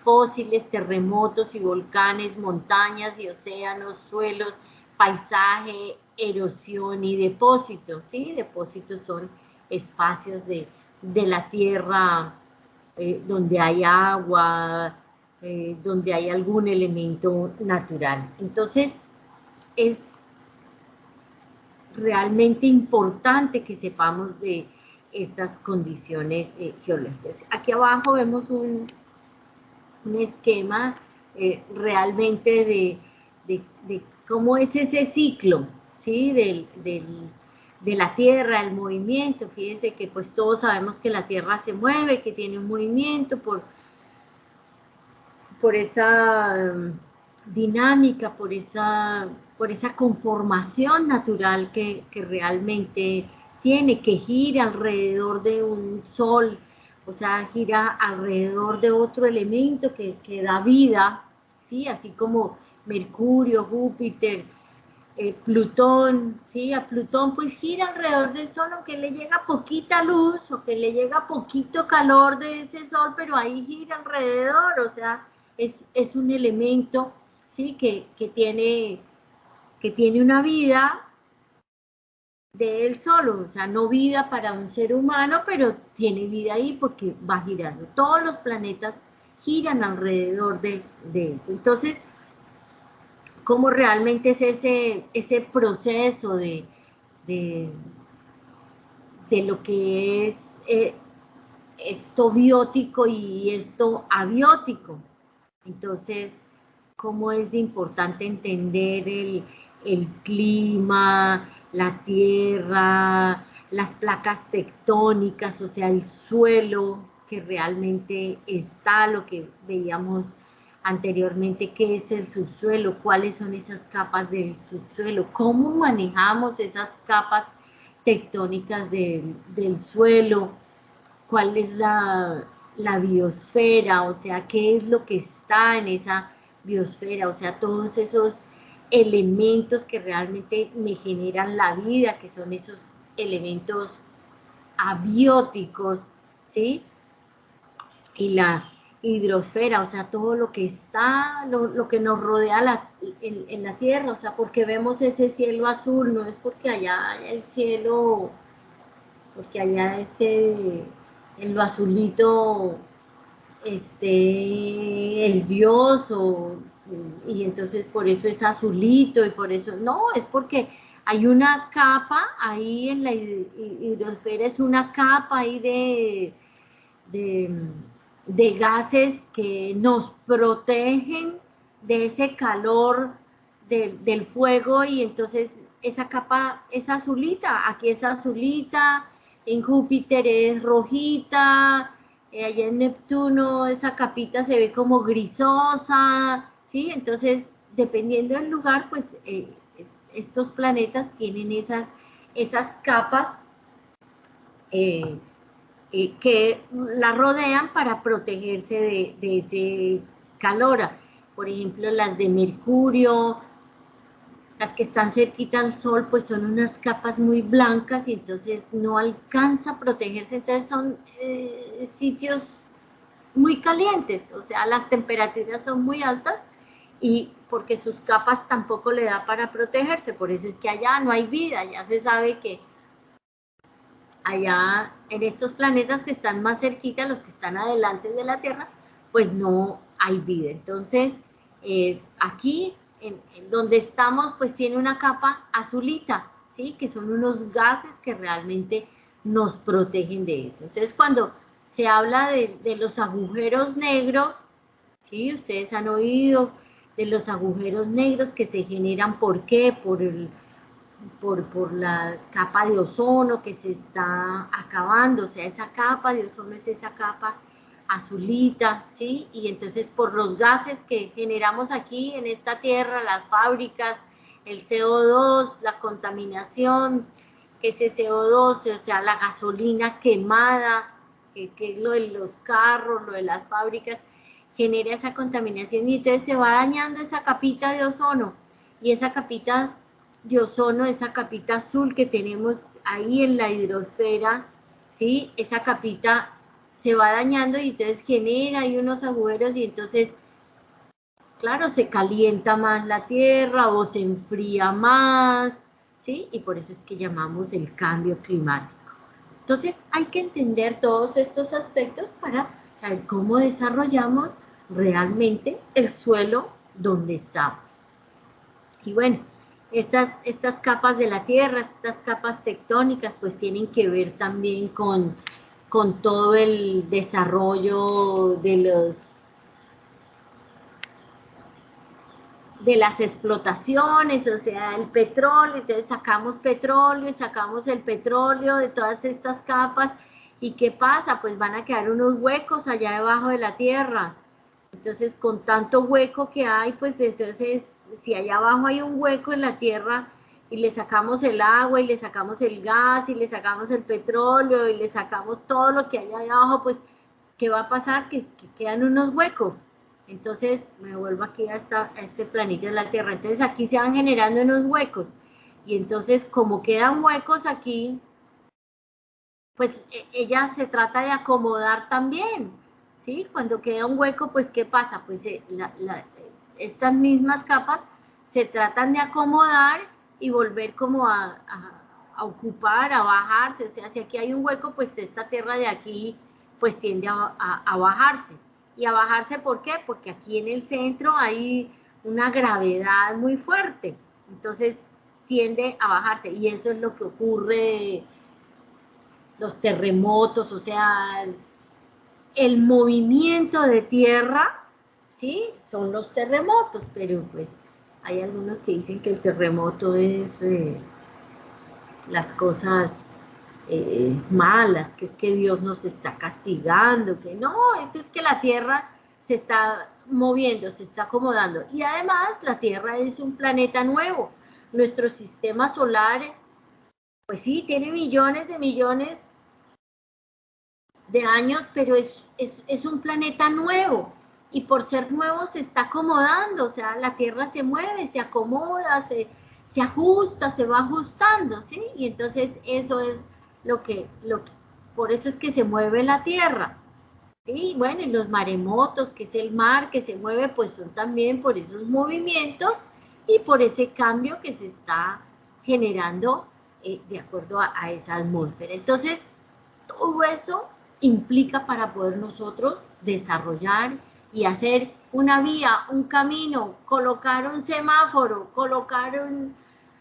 fósiles, terremotos y volcanes, montañas y océanos, suelos, paisaje, erosión y depósitos, ¿sí? Depósitos son espacios de la tierra donde hay agua, donde hay algún elemento natural. Entonces, es realmente importante que sepamos de estas condiciones geológicas. Aquí abajo vemos un esquema realmente de cómo es ese ciclo, ¿sí? De la Tierra, el movimiento. Fíjense que pues todos sabemos que la Tierra se mueve, que tiene un movimiento por esa dinámica, por esa conformación natural que realmente tiene, que gira alrededor de un sol, o sea, gira alrededor de otro elemento que da vida, ¿sí? Así como Mercurio, Júpiter, Plutón, ¿sí? A Plutón pues gira alrededor del Sol, aunque le llega poquita luz o que le llega poquito calor de ese Sol, pero ahí gira alrededor, o sea, es un elemento, ¿sí? Que tiene una vida del solo, o sea, no vida para un ser humano, pero tiene vida ahí porque va girando. Todos los planetas giran alrededor de esto. Entonces, cómo realmente es ese proceso de lo que es esto biótico y esto abiótico. Entonces, cómo es de importante entender el clima, la tierra, las placas tectónicas, o sea, el suelo que realmente está, lo que veíamos anteriormente, qué es el subsuelo, cuáles son esas capas del subsuelo, cómo manejamos esas capas tectónicas del suelo, cuál es la biosfera, o sea, qué es lo que está en esa biosfera, o sea, todos esos elementos que realmente me generan la vida, que son esos elementos abióticos, ¿sí? Y la hidrosfera, o sea, todo lo que está, lo que nos rodea en la Tierra, o sea, porque vemos ese cielo azul, no es porque allá el cielo, porque allá en lo azulito, el Dios, y entonces por eso es azulito, y por eso, no, es porque hay una capa ahí en la hidrosfera, es una capa ahí de gases que nos protegen de ese calor del fuego, y entonces esa capa es azulita, aquí es azulita, en Júpiter es rojita, allá en Neptuno esa capita se ve como grisosa, ¿sí? Entonces, dependiendo del lugar, pues estos planetas tienen esas capas que la rodean para protegerse de ese calor. Por ejemplo, las de Mercurio, las que están cerquita al Sol, pues son unas capas muy blancas y entonces no alcanza a protegerse, entonces son sitios muy calientes, o sea, las temperaturas son muy altas y porque sus capas tampoco le da para protegerse, por eso es que allá no hay vida, ya se sabe que allá en estos planetas que están más cerquita, los que están adelante de la Tierra, pues no hay vida. Entonces, aquí, en donde estamos, pues tiene una capa azulita, ¿sí? Que son unos gases que realmente nos protegen de eso. Entonces, cuando se habla de los agujeros negros, ¿sí? Ustedes han oído de los agujeros negros que se generan, ¿por qué? Por la capa de ozono que se está acabando, o sea, esa capa de ozono es esa capa azulita, ¿sí? Y entonces por los gases que generamos aquí en esta tierra, las fábricas, el CO2, la contaminación, que ese CO2, o sea, la gasolina quemada, que es lo de los carros, lo de las fábricas, genera esa contaminación y entonces se va dañando esa capita de ozono, y esa capita de ozono, esa capita azul que tenemos ahí en la hidrosfera, ¿sí? Esa capita se va dañando y entonces genera ahí unos agujeros y entonces, claro, se calienta más la Tierra o se enfría más, ¿sí? Y por eso es que llamamos el cambio climático. Entonces hay que entender todos estos aspectos para saber cómo desarrollamos realmente el suelo donde estamos. Y bueno, estas capas de la Tierra, estas capas tectónicas, pues tienen que ver también con todo el desarrollo de las explotaciones, o sea, el petróleo, entonces sacamos petróleo y sacamos el petróleo de todas estas capas, ¿y qué pasa? Pues van a quedar unos huecos allá debajo de la Tierra. Entonces, con tanto hueco que hay, pues entonces, si allá abajo hay un hueco en la Tierra y le sacamos el agua y le sacamos el gas y le sacamos el petróleo y le sacamos todo lo que hay allá abajo, pues, ¿qué va a pasar? Que quedan unos huecos. Entonces, me vuelvo aquí a este planito de la Tierra. Entonces, aquí se van generando unos huecos. Y entonces, como quedan huecos aquí, pues ella se trata de acomodar también, ¿sí? Cuando queda un hueco, pues ¿qué pasa? Pues estas mismas capas se tratan de acomodar y volver como a ocupar, a bajarse, o sea, si aquí hay un hueco, pues esta tierra de aquí pues tiende a bajarse. ¿Y a bajarse por qué? Porque aquí en el centro hay una gravedad muy fuerte, entonces tiende a bajarse, y eso es lo que ocurre, los terremotos, o sea, el movimiento de tierra, ¿sí? Son los terremotos, pero pues hay algunos que dicen que el terremoto es las cosas malas, que es que Dios nos está castigando, que no, es que la tierra se está moviendo, se está acomodando, y además la Tierra es un planeta nuevo, nuestro sistema solar, pues sí, tiene millones de años, pero es un planeta nuevo, y por ser nuevo se está acomodando, o sea, la Tierra se mueve, se acomoda, se ajusta, se va ajustando, ¿sí? Y entonces eso es por eso es que se mueve la Tierra. Sí, bueno, y los maremotos, que es el mar que se mueve, pues son también por esos movimientos y por ese cambio que se está generando de acuerdo a esa atmósfera. Entonces, todo eso implica para poder nosotros desarrollar y hacer una vía, un camino, colocar un semáforo, colocar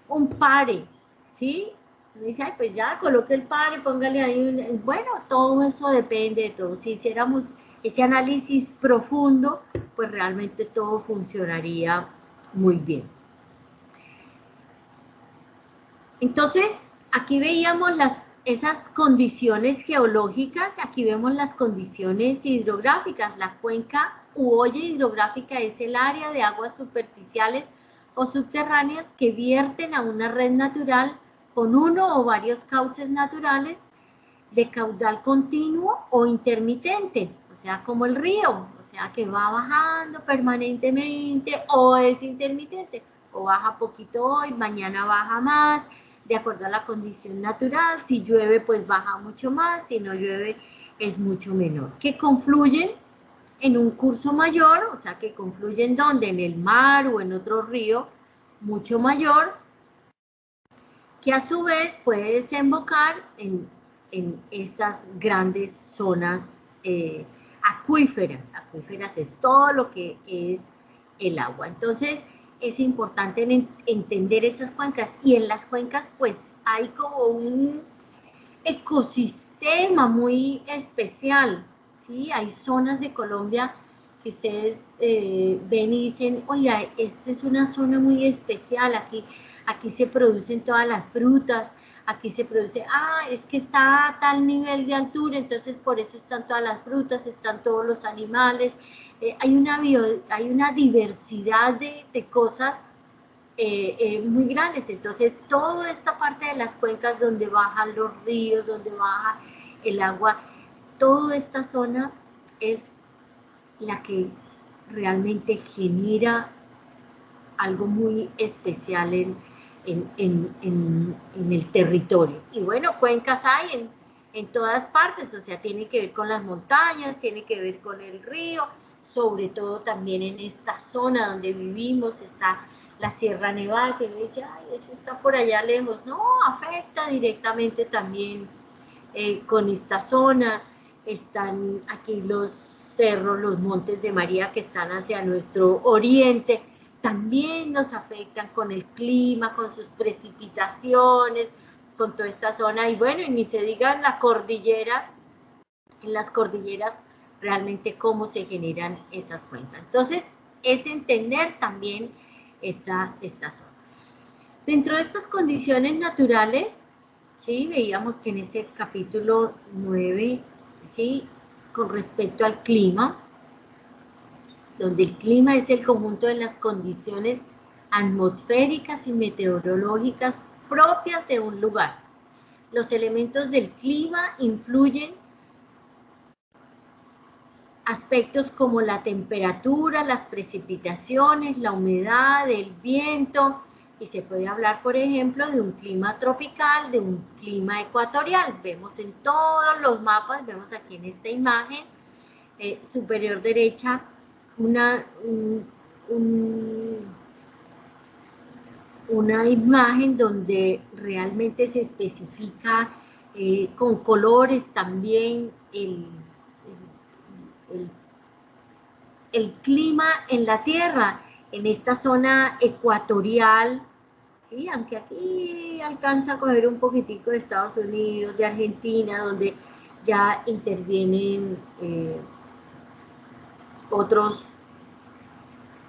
un pare, ¿sí? Me dice, ay, pues ya, coloque el pare, póngale ahí bueno, todo eso depende de todo. Si hiciéramos ese análisis profundo, pues realmente todo funcionaría muy bien. Entonces, aquí veíamos esas condiciones geológicas, aquí vemos las condiciones hidrográficas. La cuenca u olla hidrográfica es el área de aguas superficiales o subterráneas que vierten a una red natural con uno o varios cauces naturales de caudal continuo o intermitente, o sea, como el río, o sea, que va bajando permanentemente o es intermitente, o baja poquito hoy, mañana baja más, de acuerdo a la condición natural. Si llueve, pues baja mucho más, si no llueve, es mucho menor. Que confluyen en un curso mayor, o sea, que confluyen ¿dónde? En el mar o en otro río mucho mayor, que a su vez puede desembocar en estas grandes zonas acuíferas. Acuíferas es todo lo que es el agua. Entonces, es importante entender esas cuencas, y en las cuencas pues hay como un ecosistema muy especial, ¿sí? Hay zonas de Colombia que ustedes ven y dicen, oiga, esta es una zona muy especial, aquí se producen todas las frutas, aquí se produce, es que está a tal nivel de altura, entonces por eso están todas las frutas, están todos los animales, hay una diversidad de cosas muy grandes. Entonces, toda esta parte de las cuencas donde bajan los ríos, donde baja el agua, toda esta zona es la que realmente genera algo muy especial en el territorio. Y bueno, cuencas hay en todas partes, o sea, tiene que ver con las montañas, tiene que ver con el río, sobre todo también en esta zona donde vivimos, está la Sierra Nevada, que uno dice, ay, eso está por allá lejos. No, afecta directamente también con esta zona. Están aquí los cerros, los montes de María que están hacia nuestro oriente, también nos afectan con el clima, con sus precipitaciones, con toda esta zona. Y bueno, y ni se diga en la cordillera, en las cordilleras, realmente cómo se generan esas cuencas. Entonces, es entender también esta zona. Dentro de estas condiciones naturales, ¿sí? Veíamos que en ese capítulo 9, ¿sí? Con respecto al clima, donde el clima es el conjunto de las condiciones atmosféricas y meteorológicas propias de un lugar. Los elementos del clima influyen aspectos como la temperatura, las precipitaciones, la humedad, el viento, y se puede hablar, por ejemplo, de un clima tropical, de un clima ecuatorial. Vemos en todos los mapas, vemos aquí en esta imagen superior derecha, una imagen donde realmente se especifica con colores también el clima en la Tierra, en esta zona ecuatorial, ¿sí? Aunque aquí alcanza a coger un poquitico de Estados Unidos, de Argentina, donde ya intervienen otros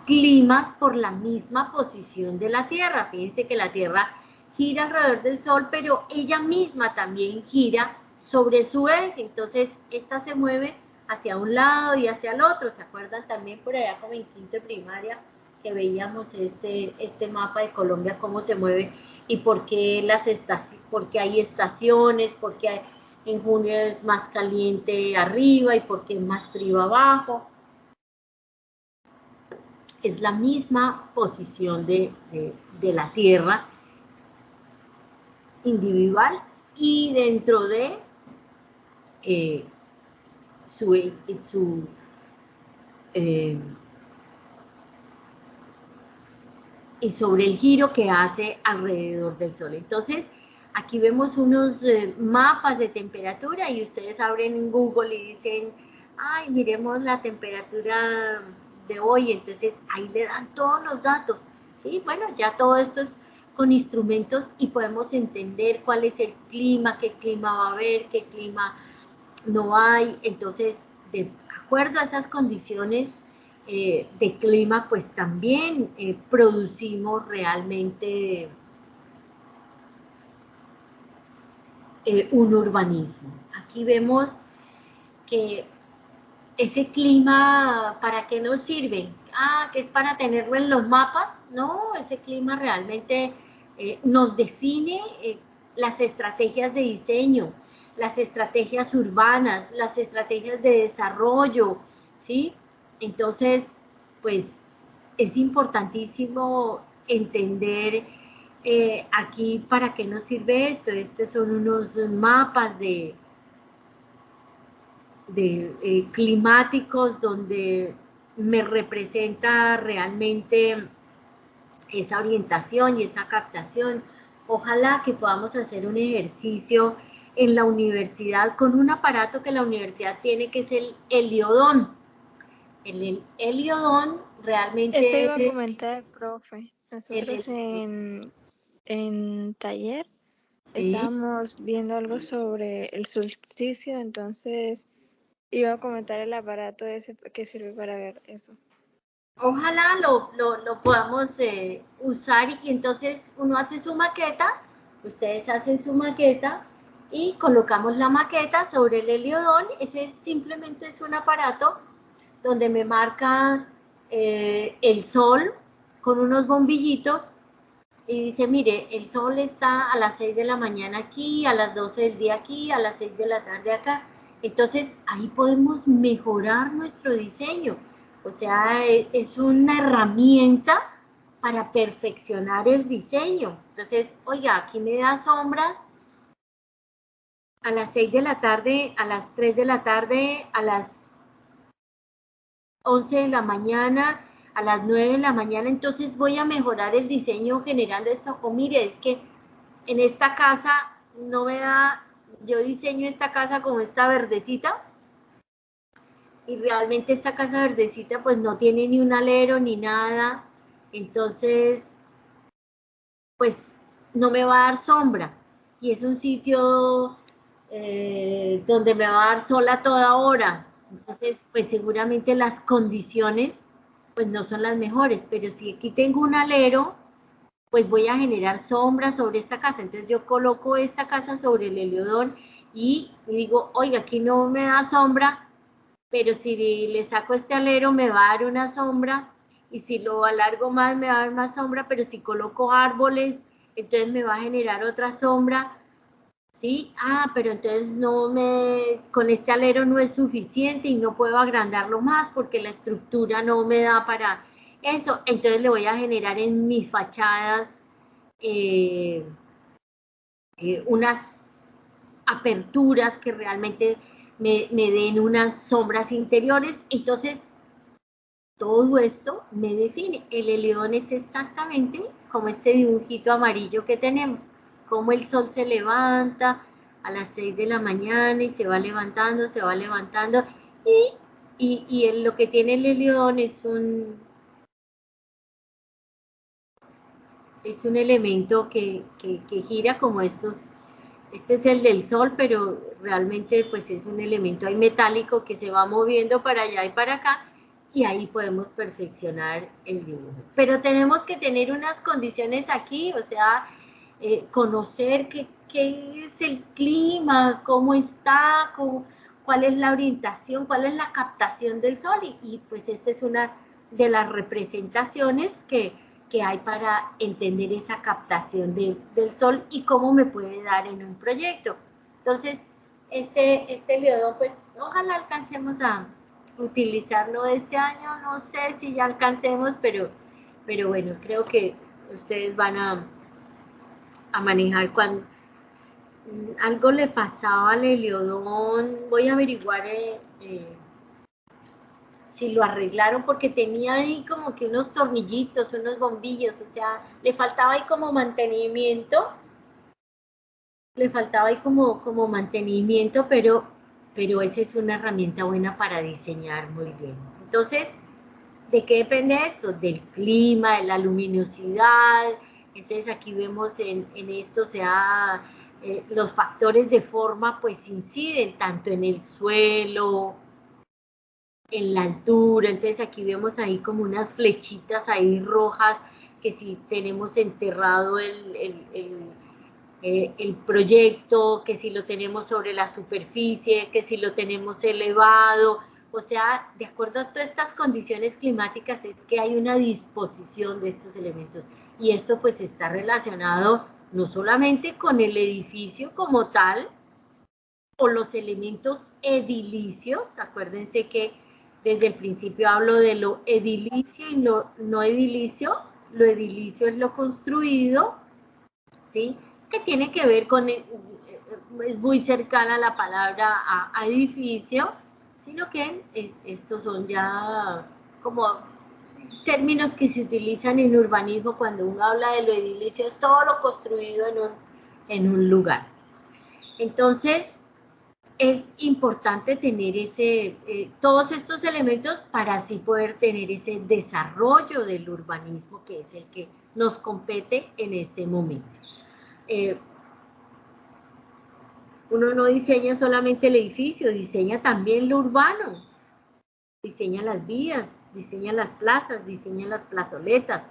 climas por la misma posición de la Tierra. Fíjense que la Tierra gira alrededor del Sol, pero ella misma también gira sobre su eje. Entonces, esta se mueve hacia un lado y hacia el otro. ¿Se acuerdan también por allá como en quinto de primaria que veíamos este mapa de Colombia, cómo se mueve y por qué hay estaciones, por qué en junio es más caliente arriba y por qué es más frío abajo? es la misma posición de la Tierra individual y dentro de y sobre el giro que hace alrededor del Sol. Entonces, aquí vemos unos mapas de temperatura y ustedes abren en Google y dicen, ay, miremos la temperatura de hoy, entonces ahí le dan todos los datos, ¿sí? Bueno, ya todo esto es con instrumentos y podemos entender cuál es el clima, qué clima va a haber, qué clima no hay. Entonces, de acuerdo a esas condiciones de clima, pues también producimos realmente un urbanismo. Aquí vemos que ese clima, ¿para qué nos sirve? Ah, que es para tenerlo en los mapas. No, ese clima realmente nos define las estrategias de diseño, las estrategias urbanas, las estrategias de desarrollo, ¿sí? Entonces, pues, es importantísimo entender aquí para qué nos sirve esto. Estos son unos mapas de climáticos donde me representa realmente esa orientación y esa captación. Ojalá que podamos hacer un ejercicio en la universidad con un aparato que la universidad tiene, que es el heliodón. El heliodón realmente... Eso iba a comentar, profe. Nosotros en taller estábamos viendo algo sobre el solsticio, entonces iba a comentar el aparato ese que sirve para ver eso. Ojalá lo podamos usar y entonces uno hace su maqueta, ustedes hacen su maqueta y colocamos la maqueta sobre el heliodón. Ese simplemente es un aparato donde me marca el sol con unos bombillitos y dice, mire, el sol está a las 6 de la mañana aquí, a las 12 del día aquí, a las 6 de la tarde acá. Entonces, ahí podemos mejorar nuestro diseño. O sea, es una herramienta para perfeccionar el diseño. Entonces, oiga, aquí me da sombras a las 6 de la tarde, a las 3 de la tarde, a las 11 de la mañana, a las 9 de la mañana, entonces voy a mejorar el diseño generando esto. O mire, es que en esta casa no me da, yo diseño esta casa como esta verdecita, y realmente esta casa verdecita pues no tiene ni un alero ni nada, entonces pues no me va a dar sombra, y es un sitio donde me va a dar sol a toda hora, entonces pues seguramente las condiciones pues no son las mejores, pero si aquí tengo un alero, pues voy a generar sombra sobre esta casa. Entonces yo coloco esta casa sobre el heliodón y digo, oiga, aquí no me da sombra, pero si le saco este alero me va a dar una sombra, y si lo alargo más me va a dar más sombra, pero si coloco árboles, entonces me va a generar otra sombra, ¿sí? Ah, pero entonces con este alero no es suficiente y no puedo agrandarlo más porque la estructura no me da para eso. Entonces le voy a generar en mis fachadas unas aperturas que realmente me den unas sombras interiores. Entonces, todo esto me define. El heliodón es exactamente como este dibujito amarillo que tenemos, como el sol se levanta a las 6 de la mañana y se va levantando, y lo que tiene el heliodón es un elemento que gira como estos. Este es el del sol, pero realmente pues es un elemento ahí metálico que se va moviendo para allá y para acá, y ahí podemos perfeccionar el dibujo. Pero tenemos que tener unas condiciones aquí, o sea, conocer qué es el clima, cómo está, cuál es la orientación, cuál es la captación del sol, y pues esta es una de las representaciones que hay para entender esa captación del sol y cómo me puede dar en un proyecto. Entonces, este heliodón, pues ojalá alcancemos a utilizarlo este año, no sé si ya alcancemos, pero bueno, creo que ustedes van a manejar cuando algo le pasaba al Heliodón. Voy a averiguar si lo arreglaron, porque tenía ahí como que unos tornillitos, unos bombillos, o sea, le faltaba ahí como mantenimiento, pero esa es una herramienta buena para diseñar muy bien. Entonces, ¿de qué depende esto? Del clima, de la luminosidad. Entonces aquí vemos en esto, o sea, los factores de forma pues inciden tanto en el suelo, en la altura. Entonces aquí vemos ahí como unas flechitas ahí rojas, que si tenemos enterrado el proyecto, que si lo tenemos sobre la superficie, que si lo tenemos elevado. O sea, de acuerdo a todas estas condiciones climáticas es que hay una disposición de estos elementos. Y esto pues está relacionado no solamente con el edificio como tal, o los elementos edilicios. Acuérdense que desde el principio hablo de lo edilicio y lo no edilicio. Lo edilicio es lo construido, ¿sí? Que tiene que ver con, es muy cercana la palabra a edificio, sino que estos son ya como términos que se utilizan en urbanismo cuando uno habla de lo edilicio, es todo lo construido en un lugar. Entonces, es importante tener todos estos elementos para así poder tener ese desarrollo del urbanismo, que es el que nos compete en este momento. Uno no diseña solamente el edificio, diseña también lo urbano, diseña las vías, diseña las plazas, diseña las plazoletas.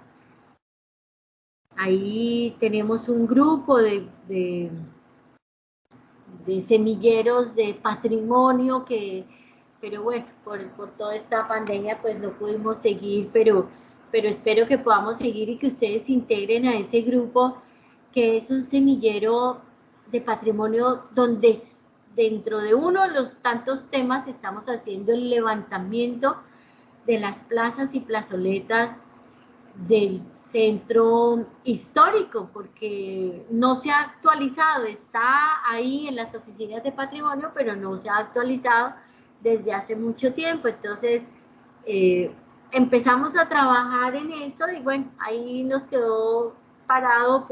Ahí tenemos un grupo de semilleros de patrimonio pero bueno, por toda esta pandemia pues no pudimos seguir, pero espero que podamos seguir y que ustedes se integren a ese grupo, que es un semillero de patrimonio donde dentro de uno de los tantos temas estamos haciendo el levantamiento de las plazas y plazoletas del centro histórico, porque no se ha actualizado, está ahí en las oficinas de patrimonio, pero no se ha actualizado desde hace mucho tiempo. Entonces, empezamos a trabajar en eso y bueno, ahí nos quedó parado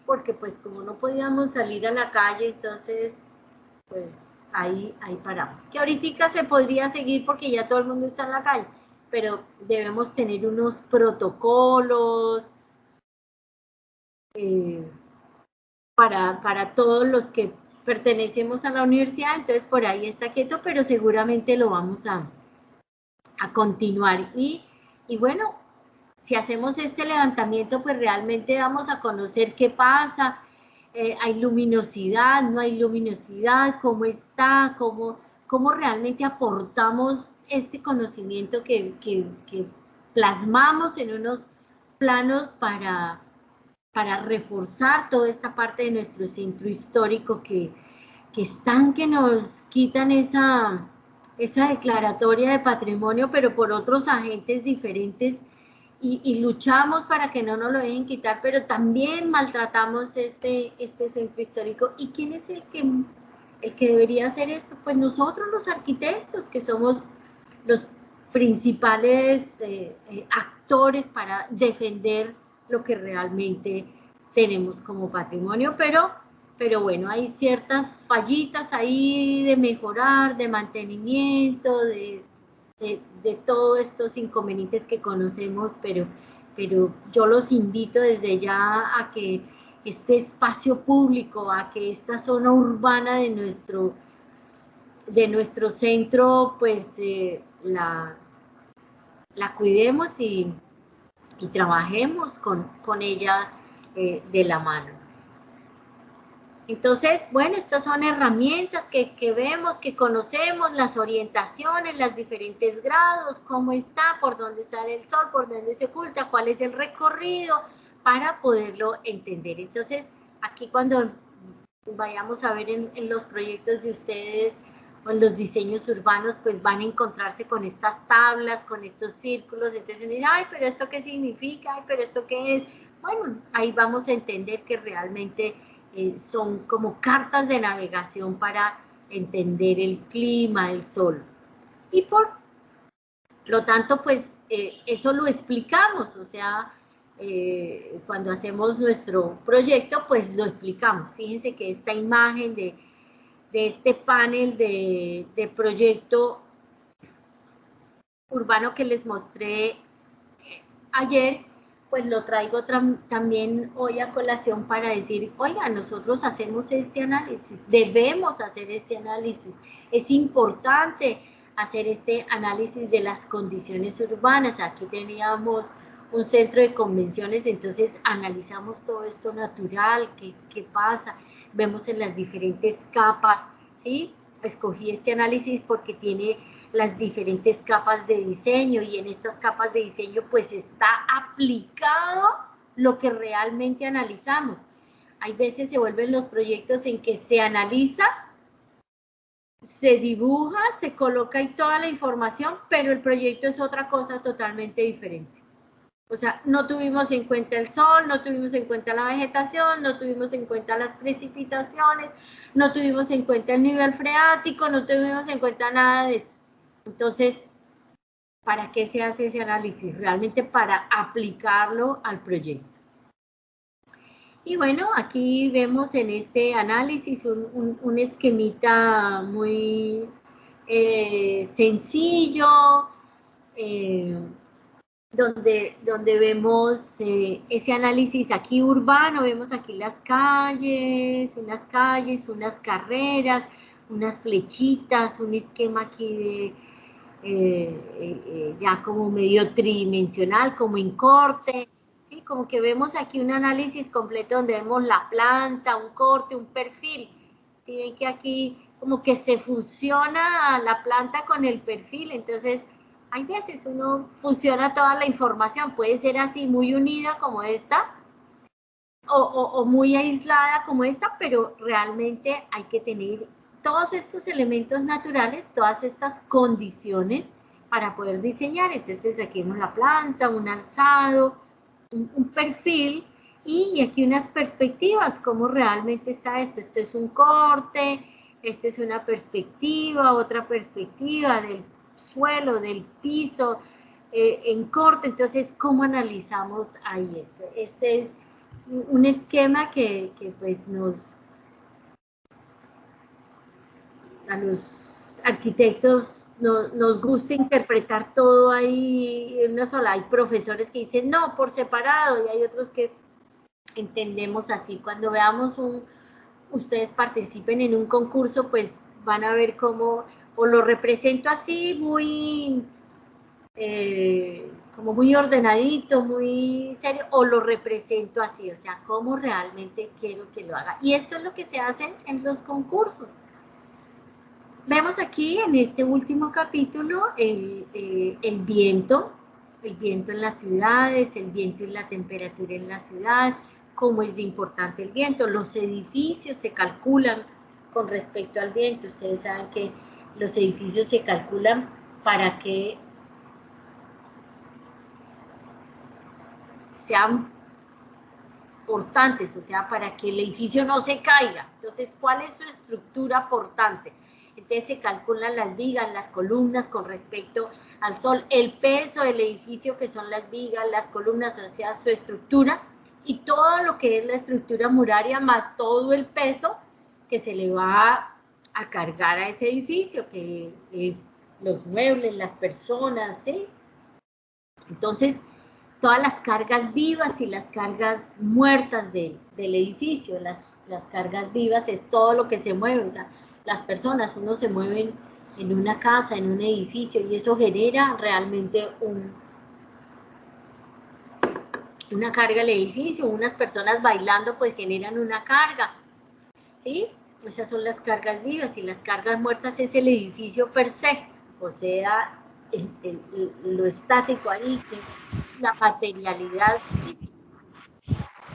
porque pues como no podíamos salir a la calle, entonces pues ahí paramos. Que ahorita se podría seguir porque ya todo el mundo está en la calle, pero debemos tener unos protocolos para todos los que pertenecemos a la universidad. Entonces por ahí está quieto, pero seguramente lo vamos a continuar. Y bueno, si hacemos este levantamiento, pues realmente vamos a conocer qué pasa. Hay luminosidad, no hay luminosidad, cómo está, cómo realmente aportamos este conocimiento que plasmamos en unos planos para reforzar toda esta parte de nuestro centro histórico que están, que nos quitan esa declaratoria de patrimonio, pero por otros agentes diferentes, y luchamos para que no nos lo dejen quitar, pero también maltratamos este centro histórico. ¿Y quién es el que debería hacer esto? Pues nosotros, los arquitectos, que somos los principales actores para defender lo que realmente tenemos como patrimonio, pero bueno, hay ciertas fallitas ahí de mejorar, de mantenimiento, de todos estos inconvenientes que conocemos, pero yo los invito desde ya a que este espacio público, a que esta zona urbana de nuestro centro, pues la cuidemos y trabajemos con ella de la mano. Entonces, bueno, estas son herramientas que vemos, que conocemos, las orientaciones, los diferentes grados, cómo está, por dónde sale el sol, por dónde se oculta, cuál es el recorrido, para poderlo entender. Entonces, aquí cuando vayamos a ver en los proyectos de ustedes o en los diseños urbanos, pues van a encontrarse con estas tablas, con estos círculos, entonces uno dice, ay, pero ¿esto qué significa? Ay, pero ¿esto qué es? Bueno, ahí vamos a entender que realmente son como cartas de navegación para entender el clima, el sol. Y por lo tanto, pues eso lo explicamos, o sea, cuando hacemos nuestro proyecto, pues lo explicamos. Fíjense que esta imagen de este panel de proyecto urbano que les mostré ayer, pues lo traigo también hoy a colación para decir, oiga, nosotros hacemos este análisis, debemos hacer este análisis, es importante hacer este análisis de las condiciones urbanas. Aquí teníamos un centro de convenciones, entonces analizamos todo esto natural, qué pasa, vemos en las diferentes capas, ¿sí? Escogí este análisis porque tiene las diferentes capas de diseño y en estas capas de diseño pues está aplicado lo que realmente analizamos. Hay veces se vuelven los proyectos en que se analiza, se dibuja, se coloca ahí toda la información, pero el proyecto es otra cosa totalmente diferente. O sea, no tuvimos en cuenta el sol, no tuvimos en cuenta la vegetación, no tuvimos en cuenta las precipitaciones, no tuvimos en cuenta el nivel freático, no tuvimos en cuenta nada de eso. Entonces, ¿para qué se hace ese análisis? Realmente para aplicarlo al proyecto. Y bueno, aquí vemos en este análisis un esquemita muy sencillo, donde vemos ese análisis aquí urbano, vemos aquí las calles, unas carreras, unas flechitas, un esquema aquí de ya como medio tridimensional, como en corte, ¿sí? Como que vemos aquí un análisis completo donde vemos la planta, un corte, un perfil. ¿Sí? Ven que aquí como que se fusiona la planta con el perfil, entonces hay veces uno fusiona toda la información, puede ser así muy unida como esta, o muy aislada como esta, pero realmente hay que tener todos estos elementos naturales, todas estas condiciones para poder diseñar. Entonces aquí vemos la planta, un alzado, un perfil, y aquí unas perspectivas, cómo realmente está esto. Esto es un corte, esta es una perspectiva, otra perspectiva del suelo, del piso, en corte. Entonces, ¿cómo analizamos ahí esto? Este es un esquema que pues a los arquitectos nos gusta interpretar todo ahí en una sola. Hay profesores que dicen no, por separado, y hay otros que entendemos así. Cuando veamos ustedes participen en un concurso, pues van a ver cómo, o lo represento así muy como muy ordenadito, muy serio, o lo represento así, o sea, cómo realmente quiero que lo haga. Y esto es lo que se hace en los concursos. Vemos aquí en este último capítulo el viento en las ciudades, el viento y la temperatura en la ciudad, cómo es de importante el viento. Los edificios se calculan con respecto al viento. Ustedes saben que los edificios se calculan para que sean portantes, o sea, para que el edificio no se caiga. Entonces, ¿cuál es su estructura portante? Entonces se calculan las vigas, las columnas con respecto al sol, el peso del edificio, que son las vigas, las columnas, o sea, su estructura, y todo lo que es la estructura muraria, más todo el peso que se le va a cargar a ese edificio, que es los muebles, las personas, ¿sí? Entonces, todas las cargas vivas y las cargas muertas del edificio. Las cargas vivas es todo lo que se mueve, o sea, las personas, uno se mueven en una casa, en un edificio, y eso genera realmente una carga al edificio. Unas personas bailando pues generan una carga, ¿sí? Esas son las cargas vivas, y las cargas muertas es el edificio per se, o sea, lo estático ahí, que es la materialidad física.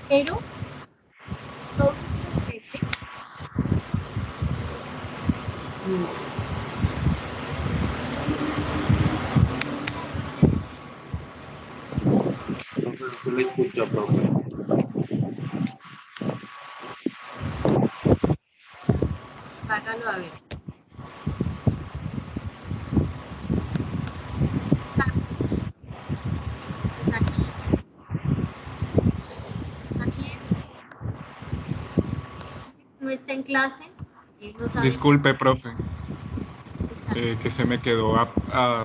Pero todo esto depende se le escucha, profe. Hágalo a ver. Aquí no está en clase. No sabe. Disculpe, profe, Está- que se me quedó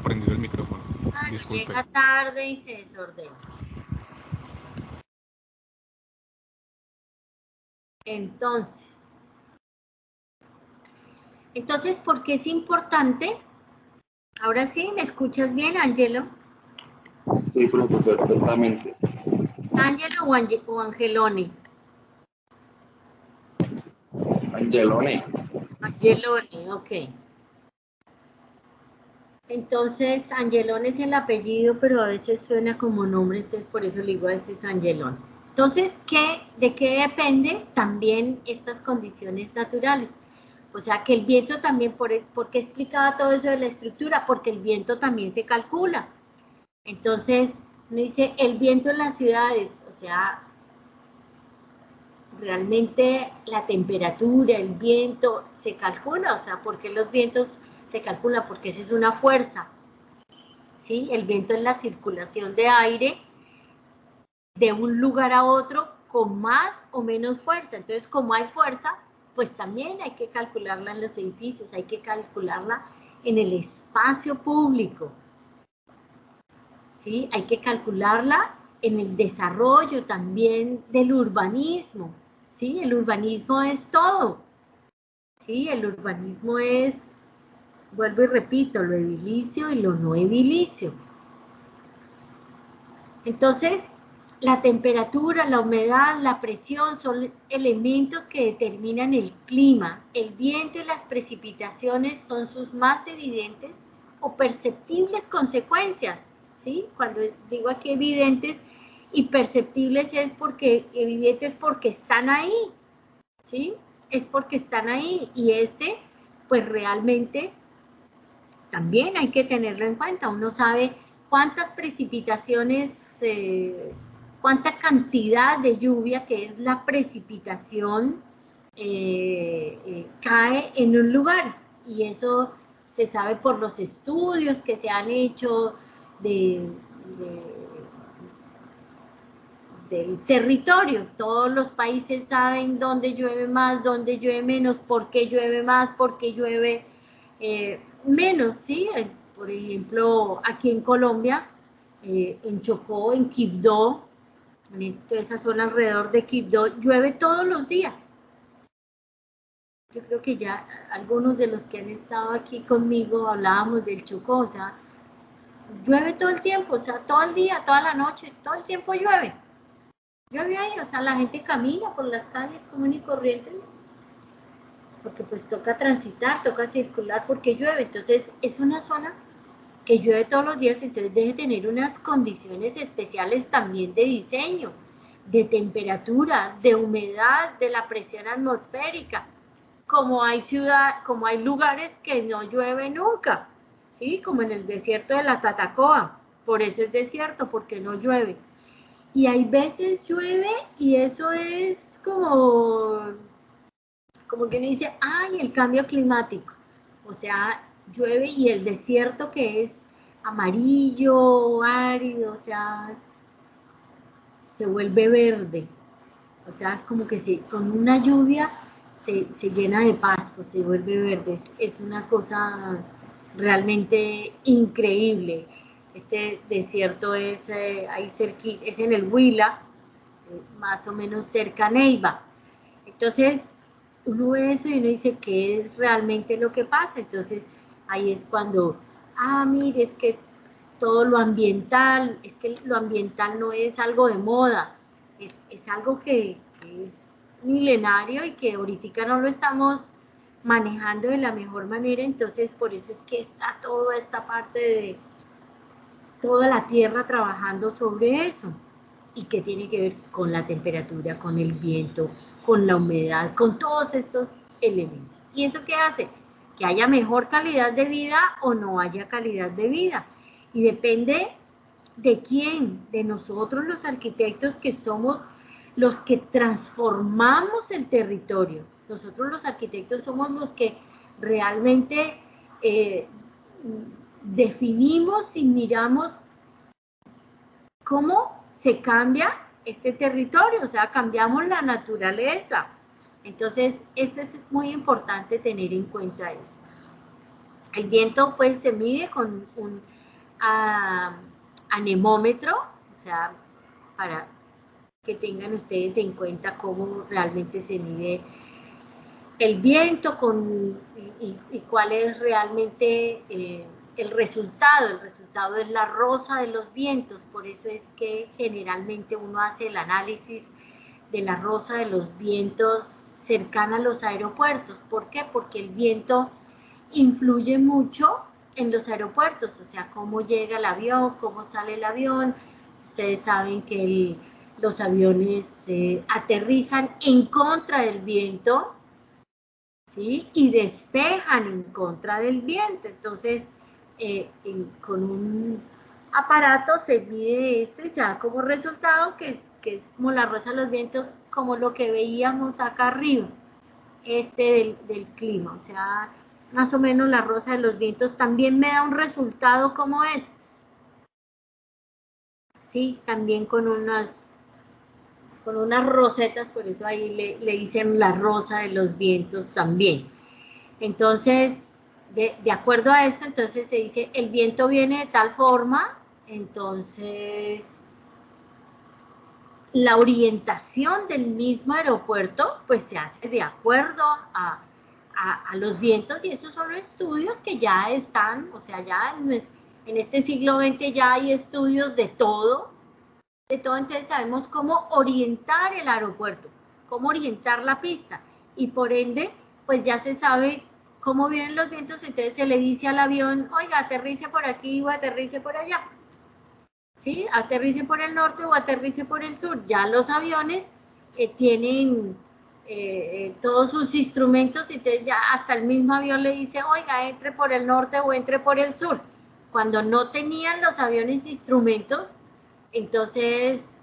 prendido el micrófono. Ah, Disculpe. llega tarde y se desordena. Entonces, ¿por qué es importante? Ahora sí, ¿me escuchas bien, Ángelo? Sí, profe, perfectamente. ¿Es Ángelo o Angeloni? Angelone. Angeloni, ok. Entonces, Angeloni es el apellido, pero a veces suena como nombre, entonces por eso le digo a veces Angeloni. Entonces, ¿de qué depende también estas condiciones naturales? O sea, que el viento también, ¿por qué explicaba todo eso de la estructura? Porque el viento también se calcula. Entonces, me dice, el viento en las ciudades, o sea, realmente la temperatura, el viento, se calcula, o sea, ¿por qué los vientos se calculan? Porque eso es una fuerza, ¿sí? El viento es la circulación de aire de un lugar a otro con más o menos fuerza. Entonces, como hay fuerza, pues también hay que calcularla en los edificios, hay que calcularla en el espacio público, ¿sí? Hay que calcularla en el desarrollo también del urbanismo, ¿sí? El urbanismo es todo, ¿sí? El urbanismo es, vuelvo y repito, lo edilicio y lo no edilicio. Entonces, la temperatura, la humedad, la presión son elementos que determinan el clima. El viento y las precipitaciones son sus más evidentes o perceptibles consecuencias, ¿sí? Cuando digo aquí evidentes y perceptibles es porque, evidentes porque están ahí, ¿sí? Es porque están ahí y pues realmente también hay que tenerlo en cuenta. Uno sabe cuántas precipitaciones, cuánta cantidad de lluvia, que es la precipitación, cae en un lugar. Y eso se sabe por los estudios que se han hecho del territorio. Todos los países saben dónde llueve más, dónde llueve menos, por qué llueve más, por qué llueve menos, ¿sí? Por ejemplo, aquí en Colombia, en Chocó, en Quibdó, en toda esa zona alrededor de Quibdó, llueve todos los días. Yo creo que ya algunos de los que han estado aquí conmigo hablábamos del Chocó, o sea, llueve todo el tiempo, o sea, todo el día, toda la noche, todo el tiempo llueve. Llueve ahí, o sea, la gente camina por las calles común y corriente, porque pues toca transitar, toca circular porque llueve. Entonces es una zona que llueve todos los días, entonces debe tener unas condiciones especiales también de diseño, de temperatura, de humedad, de la presión atmosférica. Como hay lugares que no llueve nunca, ¿sí? Como en el desierto de la Tatacoa, por eso es desierto, porque no llueve. Y hay veces llueve y eso es como que uno dice, ay, el cambio climático. O sea, llueve y el desierto que es amarillo, árido, o sea, se vuelve verde. O sea, es como que con una lluvia se llena de pasto, se vuelve verde. Es una cosa realmente increíble. Este desierto es ahí cerquita, es en el Huila, más o menos cerca a Neiva. Entonces, uno ve eso y uno dice, ¿qué es realmente lo que pasa? Entonces, ahí es cuando, mire, es que todo lo ambiental, es que lo ambiental no es algo de moda, es algo que es milenario y que ahorita no lo estamos manejando de la mejor manera, entonces por eso es que está toda esta parte de toda la Tierra trabajando sobre eso. ¿Y qué tiene que ver con la temperatura, con el viento, con la humedad, con todos estos elementos? ¿Y eso qué hace? Que haya mejor calidad de vida o no haya calidad de vida. Y depende ¿De quién? De nosotros los arquitectos, que somos los que transformamos el territorio. Nosotros los arquitectos somos los que realmente definimos y miramos cómo se cambia este territorio, o sea, cambiamos la naturaleza. Entonces, esto es muy importante tener en cuenta eso. El viento, pues, se mide con un anemómetro, o sea, para que tengan ustedes en cuenta cómo realmente se mide el viento y cuál es realmente el resultado. El resultado es la rosa de los vientos, por eso es que generalmente uno hace el análisis de la rosa de los vientos cercana a los aeropuertos. ¿Por qué? Porque el viento influye mucho en los aeropuertos, o sea, cómo llega el avión, cómo sale el avión. Ustedes saben que los aviones aterrizan en contra del viento, ¿sí? Y despejan en contra del viento. Entonces, con un aparato se mide esto y se da como resultado que es como la rosa de los vientos, como lo que veíamos acá arriba, del clima. O sea, más o menos la rosa de los vientos también me da un resultado como estos. Sí, también con unas rosetas, por eso ahí le dicen la rosa de los vientos también. Entonces, de acuerdo a esto, entonces se dice, el viento viene de tal forma, entonces la orientación del mismo aeropuerto, pues se hace de acuerdo a los vientos, y esos son estudios que ya están, o sea, ya en este siglo XX ya hay estudios de todo, entonces sabemos cómo orientar el aeropuerto, cómo orientar la pista, y por ende, pues ya se sabe cómo vienen los vientos, entonces se le dice al avión, oiga, aterrice por aquí o aterrice por allá, ¿sí? Aterrice por el norte o aterrice por el sur. Ya los aviones tienen todos sus instrumentos, entonces ya hasta el mismo avión le dice, oiga, entre por el norte o entre por el sur. Cuando no tenían los aviones instrumentos, entonces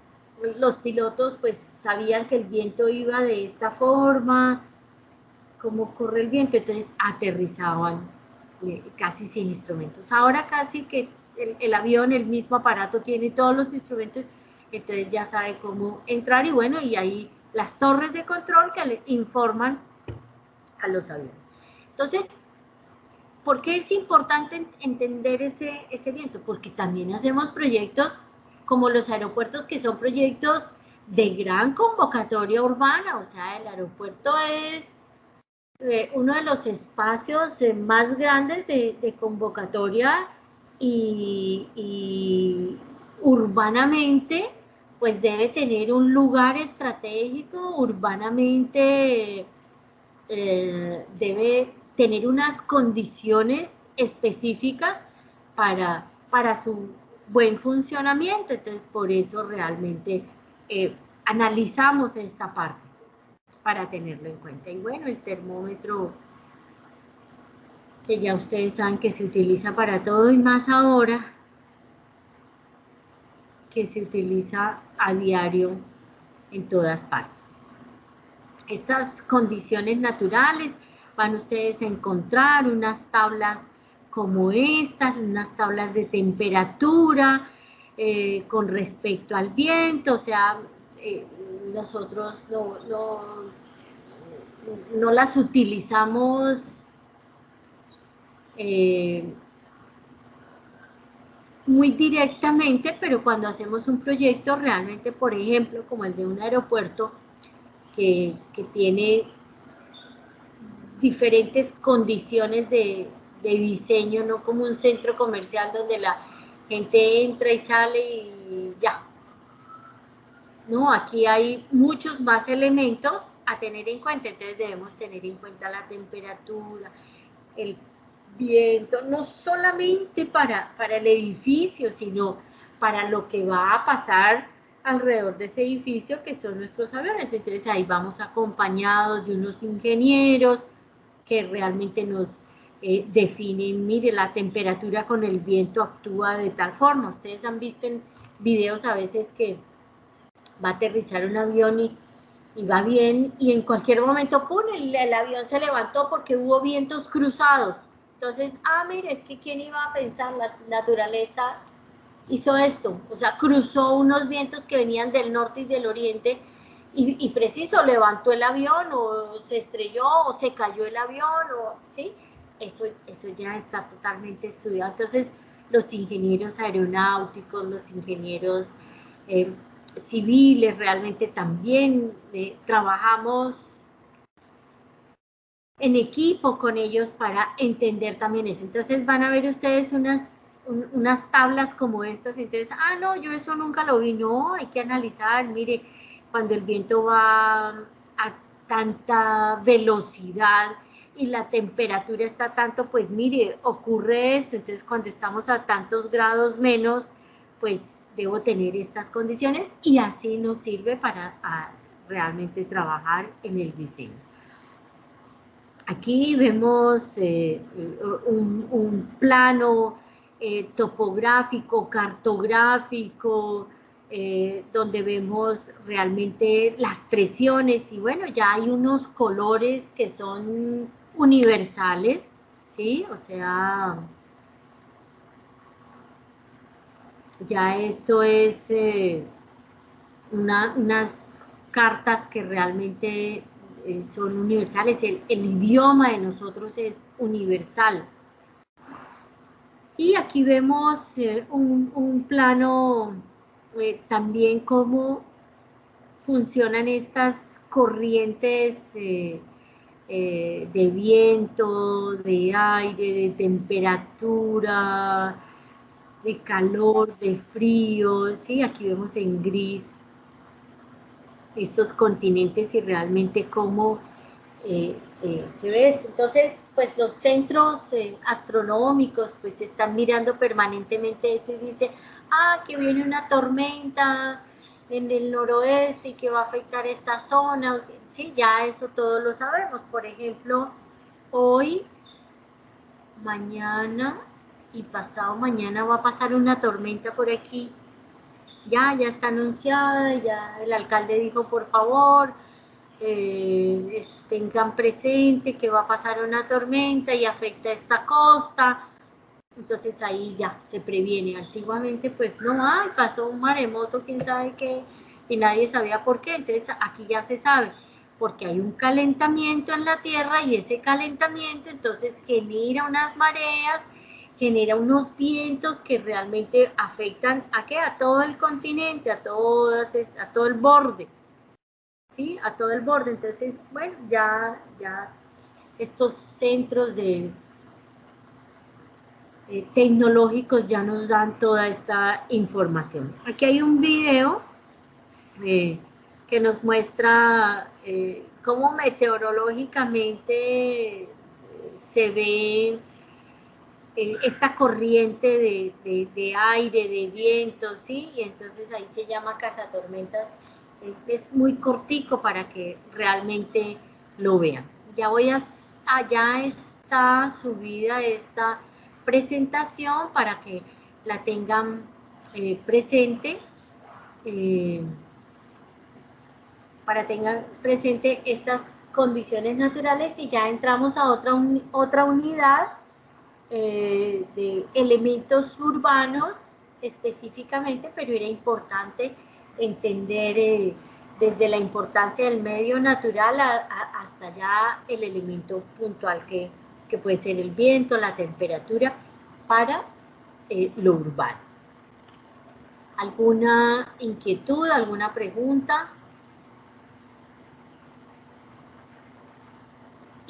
los pilotos pues sabían que el viento iba de esta forma, cómo corre el viento, entonces aterrizaban casi sin instrumentos. Ahora casi que el avión, el mismo aparato tiene todos los instrumentos, entonces ya sabe cómo entrar, y bueno, y ahí las torres de control que le informan a los aviones. Entonces, ¿por qué es importante entender ese viento? Porque también hacemos proyectos como los aeropuertos, que son proyectos de gran convocatoria urbana, o sea, el aeropuerto es uno de los espacios más grandes de convocatoria, y urbanamente pues debe tener un lugar estratégico, urbanamente debe tener unas condiciones específicas para su buen funcionamiento. Entonces, por eso realmente analizamos esta parte, para tenerlo en cuenta. Y bueno, el termómetro, que ya ustedes saben que se utiliza para todo, y más ahora que se utiliza a diario en todas partes. Estas condiciones naturales van ustedes a encontrar unas tablas como estas, unas tablas de temperatura con respecto al viento, o sea, nosotros no las utilizamos muy directamente, pero cuando hacemos un proyecto realmente, por ejemplo, como el de un aeropuerto que tiene diferentes condiciones de diseño, no como un centro comercial donde la gente entra y sale y ya. No, aquí hay muchos más elementos a tener en cuenta, entonces debemos tener en cuenta la temperatura, el viento, no solamente para el edificio, sino para lo que va a pasar alrededor de ese edificio, que son nuestros aviones. Entonces ahí vamos acompañados de unos ingenieros que realmente nos definen, mire, la temperatura con el viento actúa de tal forma. Ustedes han visto en videos a veces que va a aterrizar un avión y va bien, y en cualquier momento, ¡pum!, el avión se levantó porque hubo vientos cruzados. Entonces, mire, es que ¿quién iba a pensar? La naturaleza hizo esto, o sea, cruzó unos vientos que venían del norte y del oriente, y preciso, levantó el avión, o se estrelló, o se cayó el avión, ¿sí? Eso ya está totalmente estudiado. Entonces, los ingenieros aeronáuticos, los ingenieros civiles, realmente también trabajamos en equipo con ellos para entender también eso. Entonces van a ver ustedes unas tablas como estas. Entonces, no, yo eso nunca lo vi. No, hay que analizar. Mire, cuando el viento va a tanta velocidad y la temperatura está tanto, pues mire, ocurre esto. Entonces, cuando estamos a tantos grados menos, pues debo tener estas condiciones, y así nos sirve para realmente trabajar en el diseño. Aquí vemos un plano topográfico, cartográfico, donde vemos realmente las presiones, y bueno, ya hay unos colores que son universales, ¿sí? O sea, ya esto es unas cartas que realmente son universales. El idioma de nosotros es universal. Y aquí vemos un plano también cómo funcionan estas corrientes de viento, de aire, de temperatura, de calor, de frío, ¿sí? Aquí vemos en gris estos continentes y realmente cómo se ve esto. Entonces, pues los centros astronómicos pues están mirando permanentemente esto y dice, que viene una tormenta en el noroeste y que va a afectar esta zona. Sí, ya eso todos lo sabemos. Por ejemplo, hoy, mañana y pasado mañana va a pasar una tormenta por aquí. Ya está anunciada, ya el alcalde dijo, por favor, tengan presente que va a pasar una tormenta y afecta esta costa. Entonces ahí ya se previene. Antiguamente pues no, pasó un maremoto, quién sabe qué, y nadie sabía por qué. Entonces aquí ya se sabe, porque hay un calentamiento en la Tierra, y ese calentamiento entonces genera unas mareas, genera unos vientos que realmente afectan ¿a qué? A todo el continente, a todo el borde, ¿sí? A todo el borde. Entonces, bueno, ya estos centros tecnológicos ya nos dan toda esta información. Aquí hay un video que nos muestra cómo meteorológicamente se ve esta corriente de aire, de viento, ¿sí? Y entonces ahí se llama cazatormentas. Es muy cortico para que realmente lo vean. Ya está subida esta presentación para que la tengan presente, estas condiciones naturales, y ya entramos a otra unidad de elementos urbanos específicamente, pero era importante entender desde la importancia del medio natural hasta ya el elemento puntual que puede ser el viento, la temperatura, para lo urbano. ¿Alguna inquietud, alguna pregunta?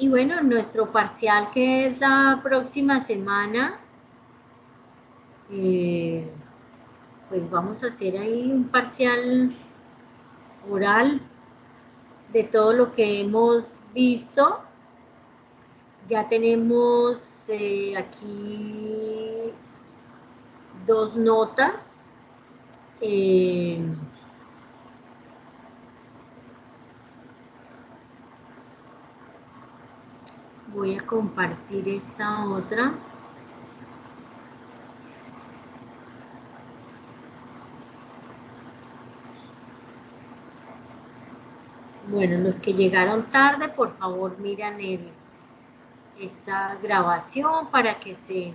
Y bueno, nuestro parcial, que es la próxima semana, pues vamos a hacer ahí un parcial oral de todo lo que hemos visto. Ya tenemos aquí 2 notas. Voy a compartir esta otra. Bueno, los que llegaron tarde, por favor, miran esta grabación para que se...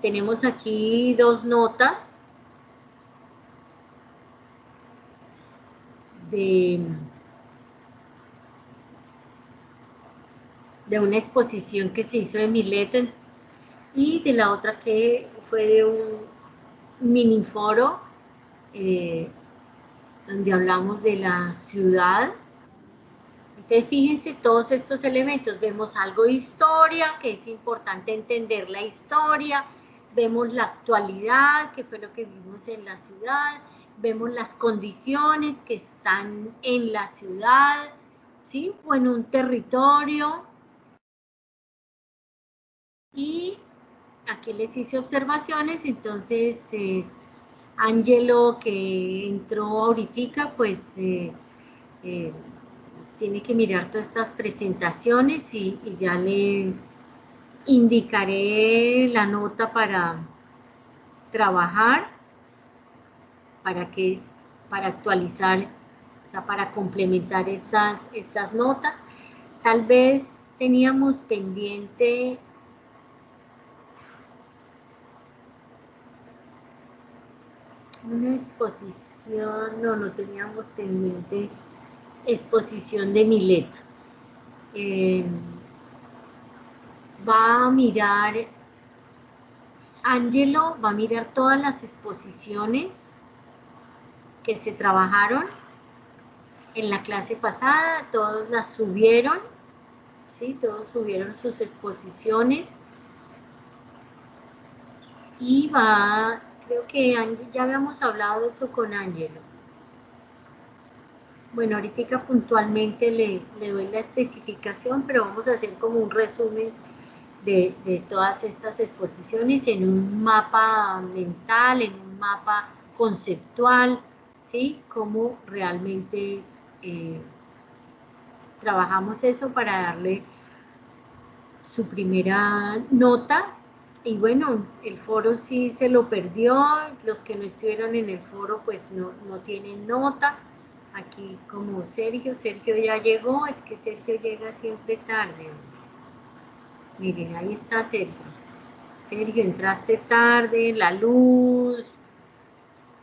tenemos aquí 2 notas de una exposición que se hizo de Mileto y de la otra que fue de un mini foro donde hablamos de la ciudad. Entonces, fíjense todos estos elementos. Vemos algo de historia, que es importante entender la historia. Vemos la actualidad, que fue lo que vimos en la ciudad. Vemos las condiciones que están en la ciudad, ¿sí? O en un territorio. Y aquí les hice observaciones, entonces Ángelo, que entró ahorita, pues tiene que mirar todas estas presentaciones y ya le indicaré la nota para trabajar, para actualizar, o sea, para complementar estas notas. Tal vez teníamos pendiente una exposición, no teníamos pendiente exposición de Mileto. Va a mirar, Ángelo va a mirar todas las exposiciones que se trabajaron en la clase pasada, todos las subieron, ¿sí? Todos subieron sus exposiciones y va, creo que ya habíamos hablado de eso con Ángelo. Bueno, ahorita puntualmente le doy la especificación, pero vamos a hacer como un resumen de todas estas exposiciones en un mapa mental, en un mapa conceptual, ¿sí? Cómo realmente trabajamos eso para darle su primera nota. Y bueno, el foro sí se lo perdió, los que no estuvieron en el foro pues no tienen nota. Aquí como Sergio ya llegó, es que Sergio llega siempre tarde. Miren, ahí está Sergio. Sergio, entraste tarde, la luz,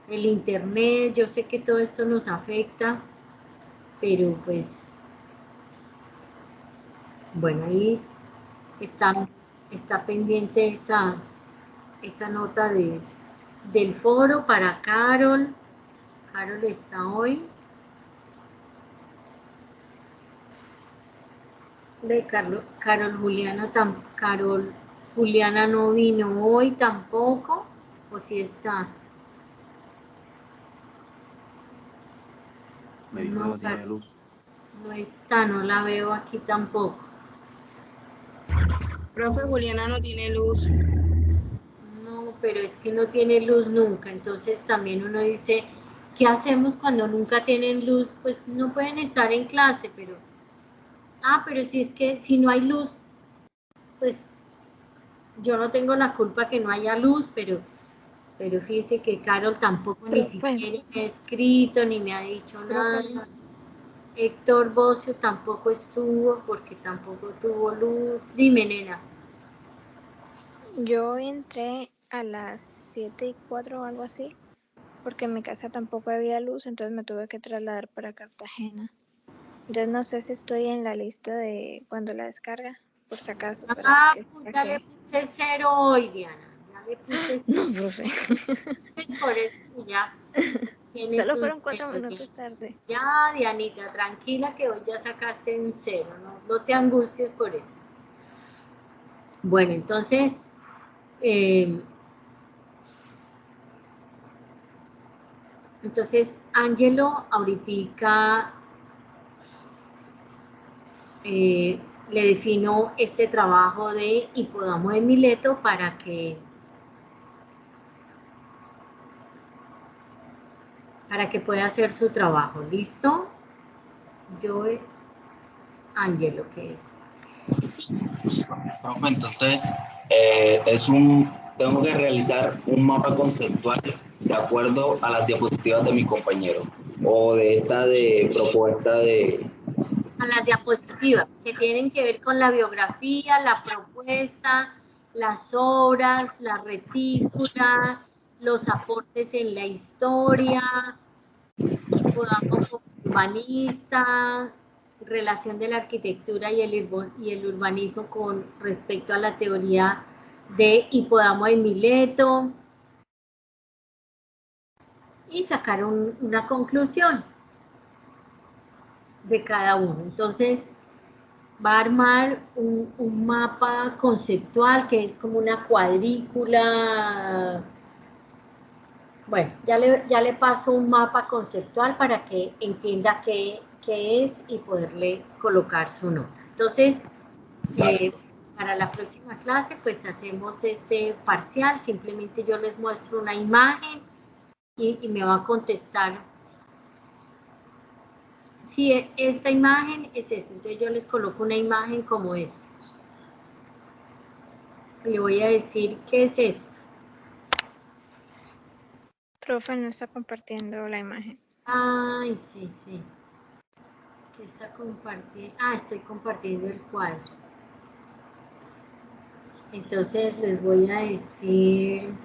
el internet, yo sé que todo esto nos afecta, pero pues, bueno, ahí está pendiente esa nota del foro para Carol. Carol está hoy. De Carol Juliana no vino hoy tampoco, o si está. Me dijo que no tiene luz. No está, no la veo aquí tampoco. Profe, Juliana no tiene luz. No, pero es que no tiene luz nunca, entonces también uno dice, ¿qué hacemos cuando nunca tienen luz? Pues no pueden estar en clase, pero... pero si es que si no hay luz, pues yo no tengo la culpa que no haya luz, pero fíjese que Carol tampoco ni siquiera me ha escrito, ni me ha dicho nada. Héctor Bocio tampoco estuvo, porque tampoco tuvo luz. Dime, nena. Yo entré a las 7:04 o algo así, porque en mi casa tampoco había luz, entonces me tuve que trasladar para Cartagena. Entonces no sé si estoy en la lista de cuando la descarga, por si acaso. Ya le puse 0 hoy, Diana. Ya le puse 0. No, profe. Pues por eso ya. Solo fueron 4 minutos tarde. Ya, Dianita, tranquila que hoy ya sacaste un 0. No te angusties por eso. Bueno, entonces... entonces, Ángelo, ahorita le defino este trabajo de hipodamo de Mileto para que pueda hacer su trabajo. ¿Listo? Yo, Ángelo, ¿qué es? Profe, entonces, tengo que realizar un mapa conceptual de acuerdo a las diapositivas de mi compañero, o de esta de propuesta de... A las diapositivas, que tienen que ver con la biografía, la propuesta, las obras, la retícula, los aportes en la historia, y podamos como urbanista, relación de la arquitectura y el urbanismo con respecto a la teoría de Hipodamo de Mileto, y sacar una conclusión de cada uno. Entonces, va a armar un mapa conceptual que es como una cuadrícula. Bueno, ya le paso un mapa conceptual para que entienda qué es y poderle colocar su nota. Entonces, para la próxima clase, pues hacemos este parcial. Simplemente yo les muestro una imagen y me va a contestar si esta imagen es esta. Entonces yo les coloco una imagen como esta. Le voy a decir qué es esto. Profe, no está compartiendo la imagen. Ay, sí. ¿Qué está compartiendo? Ah, estoy compartiendo el cuadro. Entonces les voy a decir...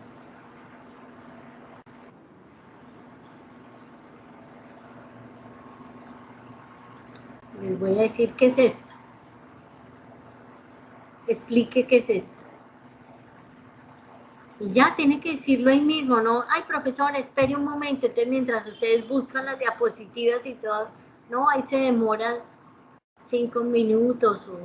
Les voy a decir qué es esto. Explique qué es esto. Y ya tiene que decirlo ahí mismo, ¿no? Ay, profesor, espere un momento. Entonces, mientras ustedes buscan las diapositivas y todo, no, ahí se demora 5 minutos. O,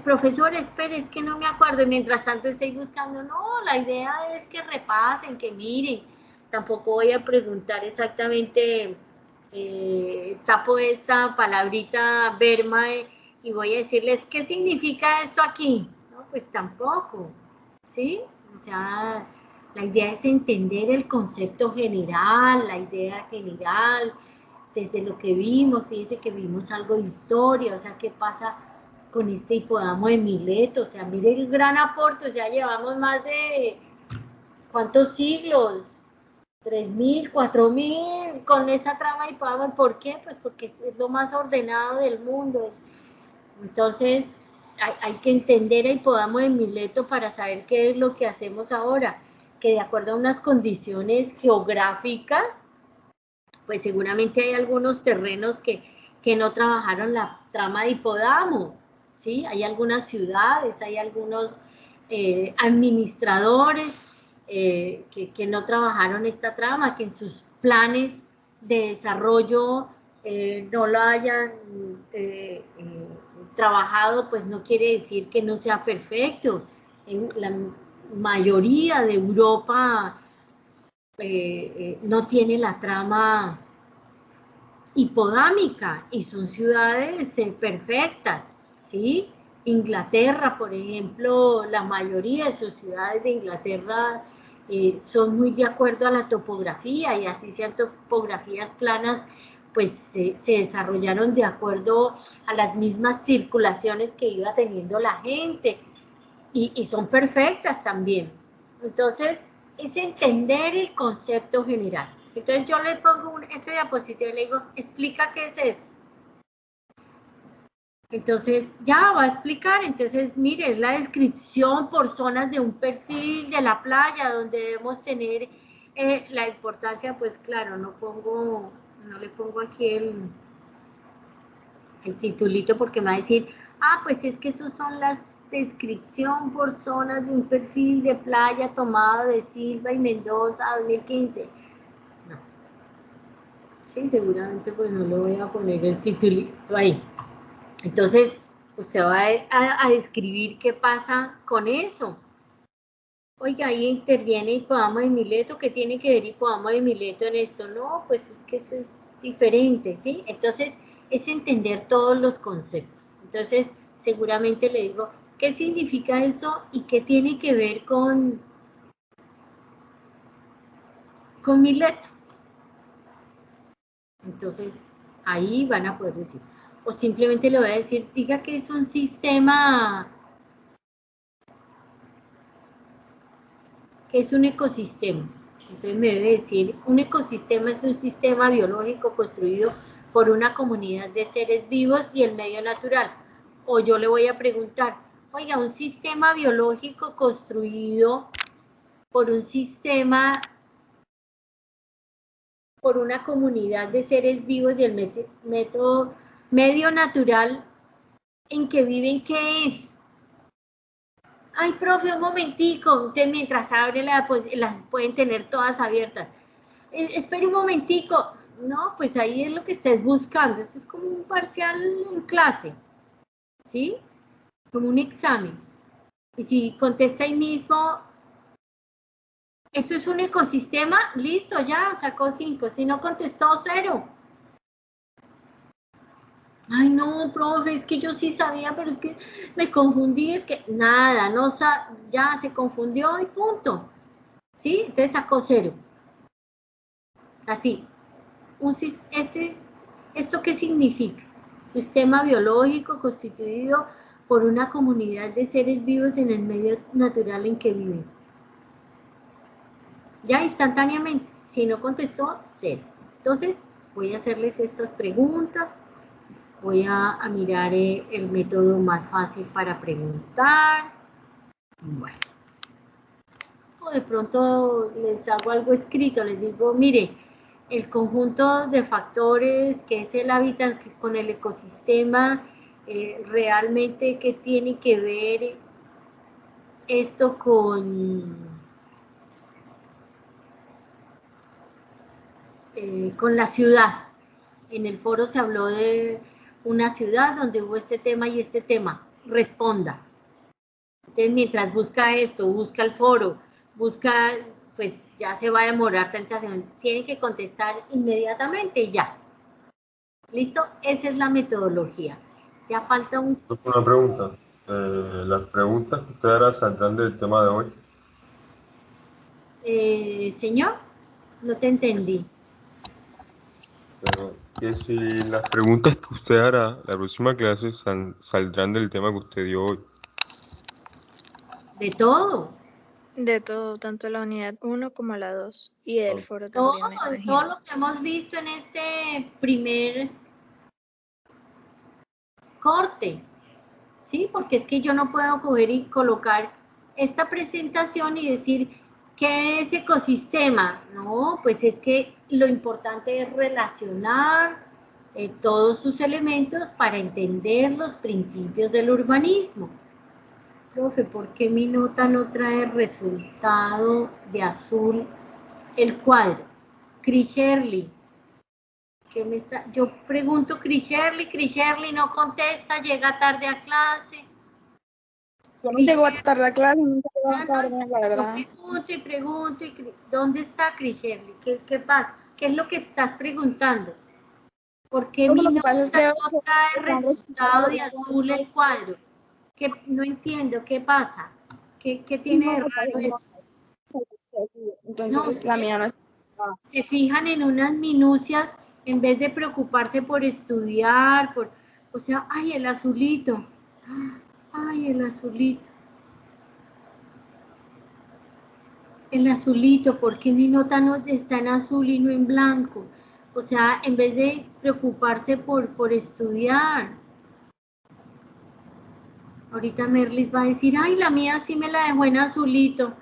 profesor, espere, es que no me acuerdo. Y mientras tanto estoy buscando. No, la idea es que repasen, que miren. Tampoco voy a preguntar exactamente, tapo esta palabrita Berma y voy a decirles, ¿qué significa esto aquí? No, pues tampoco, ¿sí? O sea, la idea es entender el concepto general, la idea general, desde lo que vimos. Fíjense que vimos algo de historia, o sea, ¿qué pasa con este Hipodamo de Mileto? O sea, mire el gran aporte, o sea, llevamos más de, ¿cuántos siglos? 3.000, 4.000 con esa trama de Hipodamo. ¿Por qué? Pues porque es lo más ordenado del mundo. Entonces, hay que entender a Hipodamo de Mileto para saber qué es lo que hacemos ahora, que de acuerdo a unas condiciones geográficas, pues seguramente hay algunos terrenos que no trabajaron la trama de Hipodamo, ¿sí? Hay algunas ciudades, hay algunos administradores que no trabajaron esta trama, que en sus planes de desarrollo no lo hayan trabajado, pues no quiere decir que no sea perfecto. En la mayoría de Europa no tiene la trama hipodámica y son ciudades perfectas, ¿sí? Inglaterra, por ejemplo, la mayoría de sus ciudades de Inglaterra son muy de acuerdo a la topografía, y así sean topografías planas, pues se desarrollaron de acuerdo a las mismas circulaciones que iba teniendo la gente, y son perfectas también. Entonces, es entender el concepto general. Entonces yo le pongo este diapositivo y le digo, explica qué es eso. Entonces ya va a explicar. Entonces, mire, es la descripción por zonas de un perfil de la playa, donde debemos tener la importancia. Pues claro, no le pongo aquí el titulito, porque me va a decir, ah, pues es que esos son las descripción por zonas de un perfil de playa tomado de Silva y Mendoza 2015. No. Sí, seguramente pues no le voy a poner el titulito ahí. Entonces, usted va a describir qué pasa con eso. Oiga, ahí interviene Hipodamo de Mileto. ¿Qué tiene que ver Hipodamo de Mileto en esto? No, pues es que eso es diferente, ¿sí? Entonces, es entender todos los conceptos. Entonces, seguramente le digo, ¿qué significa esto y qué tiene que ver con Mileto? Entonces, Ahí van a poder decir. O simplemente le voy a decir, diga que es un sistema, que es un ecosistema. Entonces me debe decir, un ecosistema es un sistema biológico construido por una comunidad de seres vivos y el medio natural. O yo le voy a preguntar, oiga, un sistema biológico construido por un sistema, por una comunidad de seres vivos y el medio natural en que viven, ¿qué es? Ay, profe, un momentico. Usted mientras abre pues las pueden tener todas abiertas. Espere un momentico. No, pues ahí es lo que estés buscando. Eso es como un parcial en clase, ¿sí? Como un examen. Y si contesta ahí mismo, ¿esto es un ecosistema? Listo, ya, sacó 5. Si no contestó, 0. Ay, no, profe, es que yo sí sabía, pero es que me confundí, es que nada, ya se confundió y punto. ¿Sí? Entonces sacó 0. Así. ¿Esto qué significa? Sistema biológico constituido por una comunidad de seres vivos en el medio natural en que viven. Ya instantáneamente, si no contestó, 0. Entonces, voy a hacerles estas preguntas. Voy a mirar el método más fácil para preguntar. Bueno. O de pronto les hago algo escrito, les digo, mire, el conjunto de factores que es el hábitat con el ecosistema, realmente qué tiene que ver esto con la ciudad. En el foro se habló de una ciudad donde hubo este tema y este tema. Responda. Entonces, mientras busca esto, busca el foro, busca, pues ya se va a demorar tentación. Tiene que contestar inmediatamente y ya. ¿Listo? Esa es la metodología. Ya falta un... Una pregunta. Las preguntas que usted hará saldrán del tema de hoy. Señor, no te entendí. Pero que si las preguntas que usted hará, la próxima clase, saldrán del tema que usted dio hoy. De todo. De todo, tanto la unidad 1 como la 2. Y del foro Todo, también, me de imagino. todo lo que hemos visto en este primer corte. ¿Sí? Porque es que yo no puedo coger y colocar esta presentación y decir, ¿qué es ecosistema? No, pues es que lo importante es relacionar todos sus elementos para entender los principios del urbanismo. Profe, ¿por qué mi nota no trae resultado de azul el cuadro? Chris Shirley. Yo pregunto Chris Shirley no contesta, llega tarde a clase. Yo no llego tarde a clase, nunca llego tarde, la verdad. Yo pregunto, ¿dónde está Chris Shirley? ¿Qué pasa? ¿Qué es lo que estás preguntando? ¿Por qué mi nota no trae resultado de azul el cuadro? No entiendo, ¿qué pasa? ¿Qué tiene de raro eso? Entonces, la mía no está. Se fijan en unas minucias en vez de preocuparse por estudiar, o sea, ay, el azulito. Ay, el azulito. El azulito, ¿por qué mi nota no está en azul y no en blanco? O sea, en vez de preocuparse por estudiar. Ahorita Merlis va a decir, ay, la mía sí me la dejó en azulito.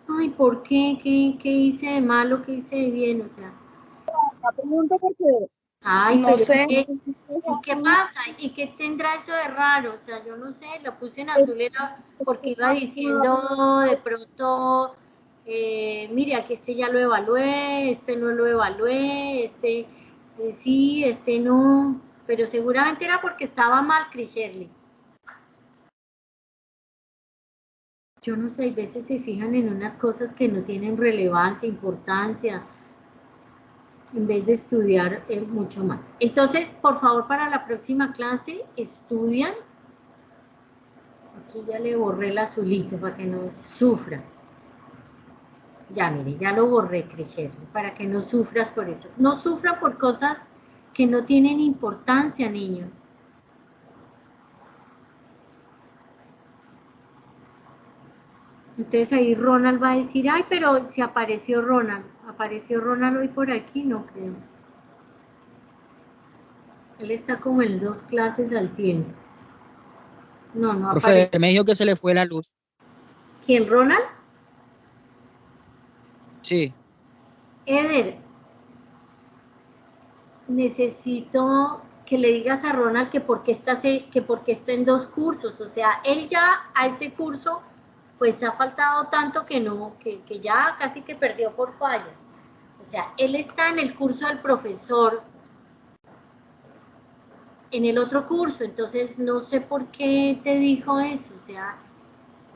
Ay, ¿por qué? ¿Qué hice de malo? ¿Qué hice de bien? O sea. La pregunta porque ay, no sé. ¿Y qué pasa? ¿Y qué tendrá eso de raro? O sea, yo no sé, lo puse en azul era porque iba diciendo de pronto, mire, aquí este ya lo evalué, este no lo evalué, este sí, este no, pero seguramente era porque estaba mal, Chris Shirley. Yo no sé, a veces se fijan en unas cosas que no tienen relevancia, importancia, en vez de estudiar mucho más. Entonces, por favor, para la próxima clase, estudian. Aquí ya le borré el azulito para que no sufra. Ya, mire, ya lo borré, Crescerle, para que no sufras por eso. No sufra por cosas que no tienen importancia, niños. Entonces ahí Ronald va a decir, ay, pero si apareció Ronald. ¿Apareció Ronald hoy por aquí? No creo. Él está como en 2 clases al tiempo. No, no Profe, aparece. me dijo que se le fue la luz. ¿Quién, Ronald? Sí. Eder, necesito que le digas a Ronald que porque está en 2 cursos. O sea, él ya a este curso, pues ha faltado tanto que no, que ya casi que perdió por fallas. O sea, él está en el curso del profesor, en el otro curso, entonces no sé por qué te dijo eso. O sea,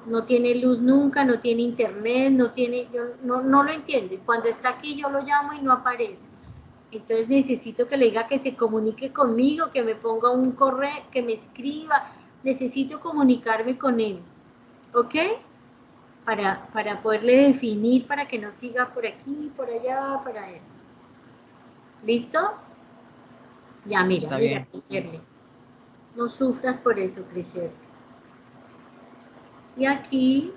no tiene luz nunca, no tiene internet, no tiene, yo no lo entiendo. Y cuando está aquí yo lo llamo y no aparece. Entonces necesito que le diga que se comunique conmigo, que me ponga un correo, que me escriba. Necesito comunicarme con él, ¿ok? Para poderle definir, para que no siga por aquí, por allá, para esto. ¿Listo? Ya, Está mira, bien. Shirley. No sufras por eso, Shirley. Y aquí,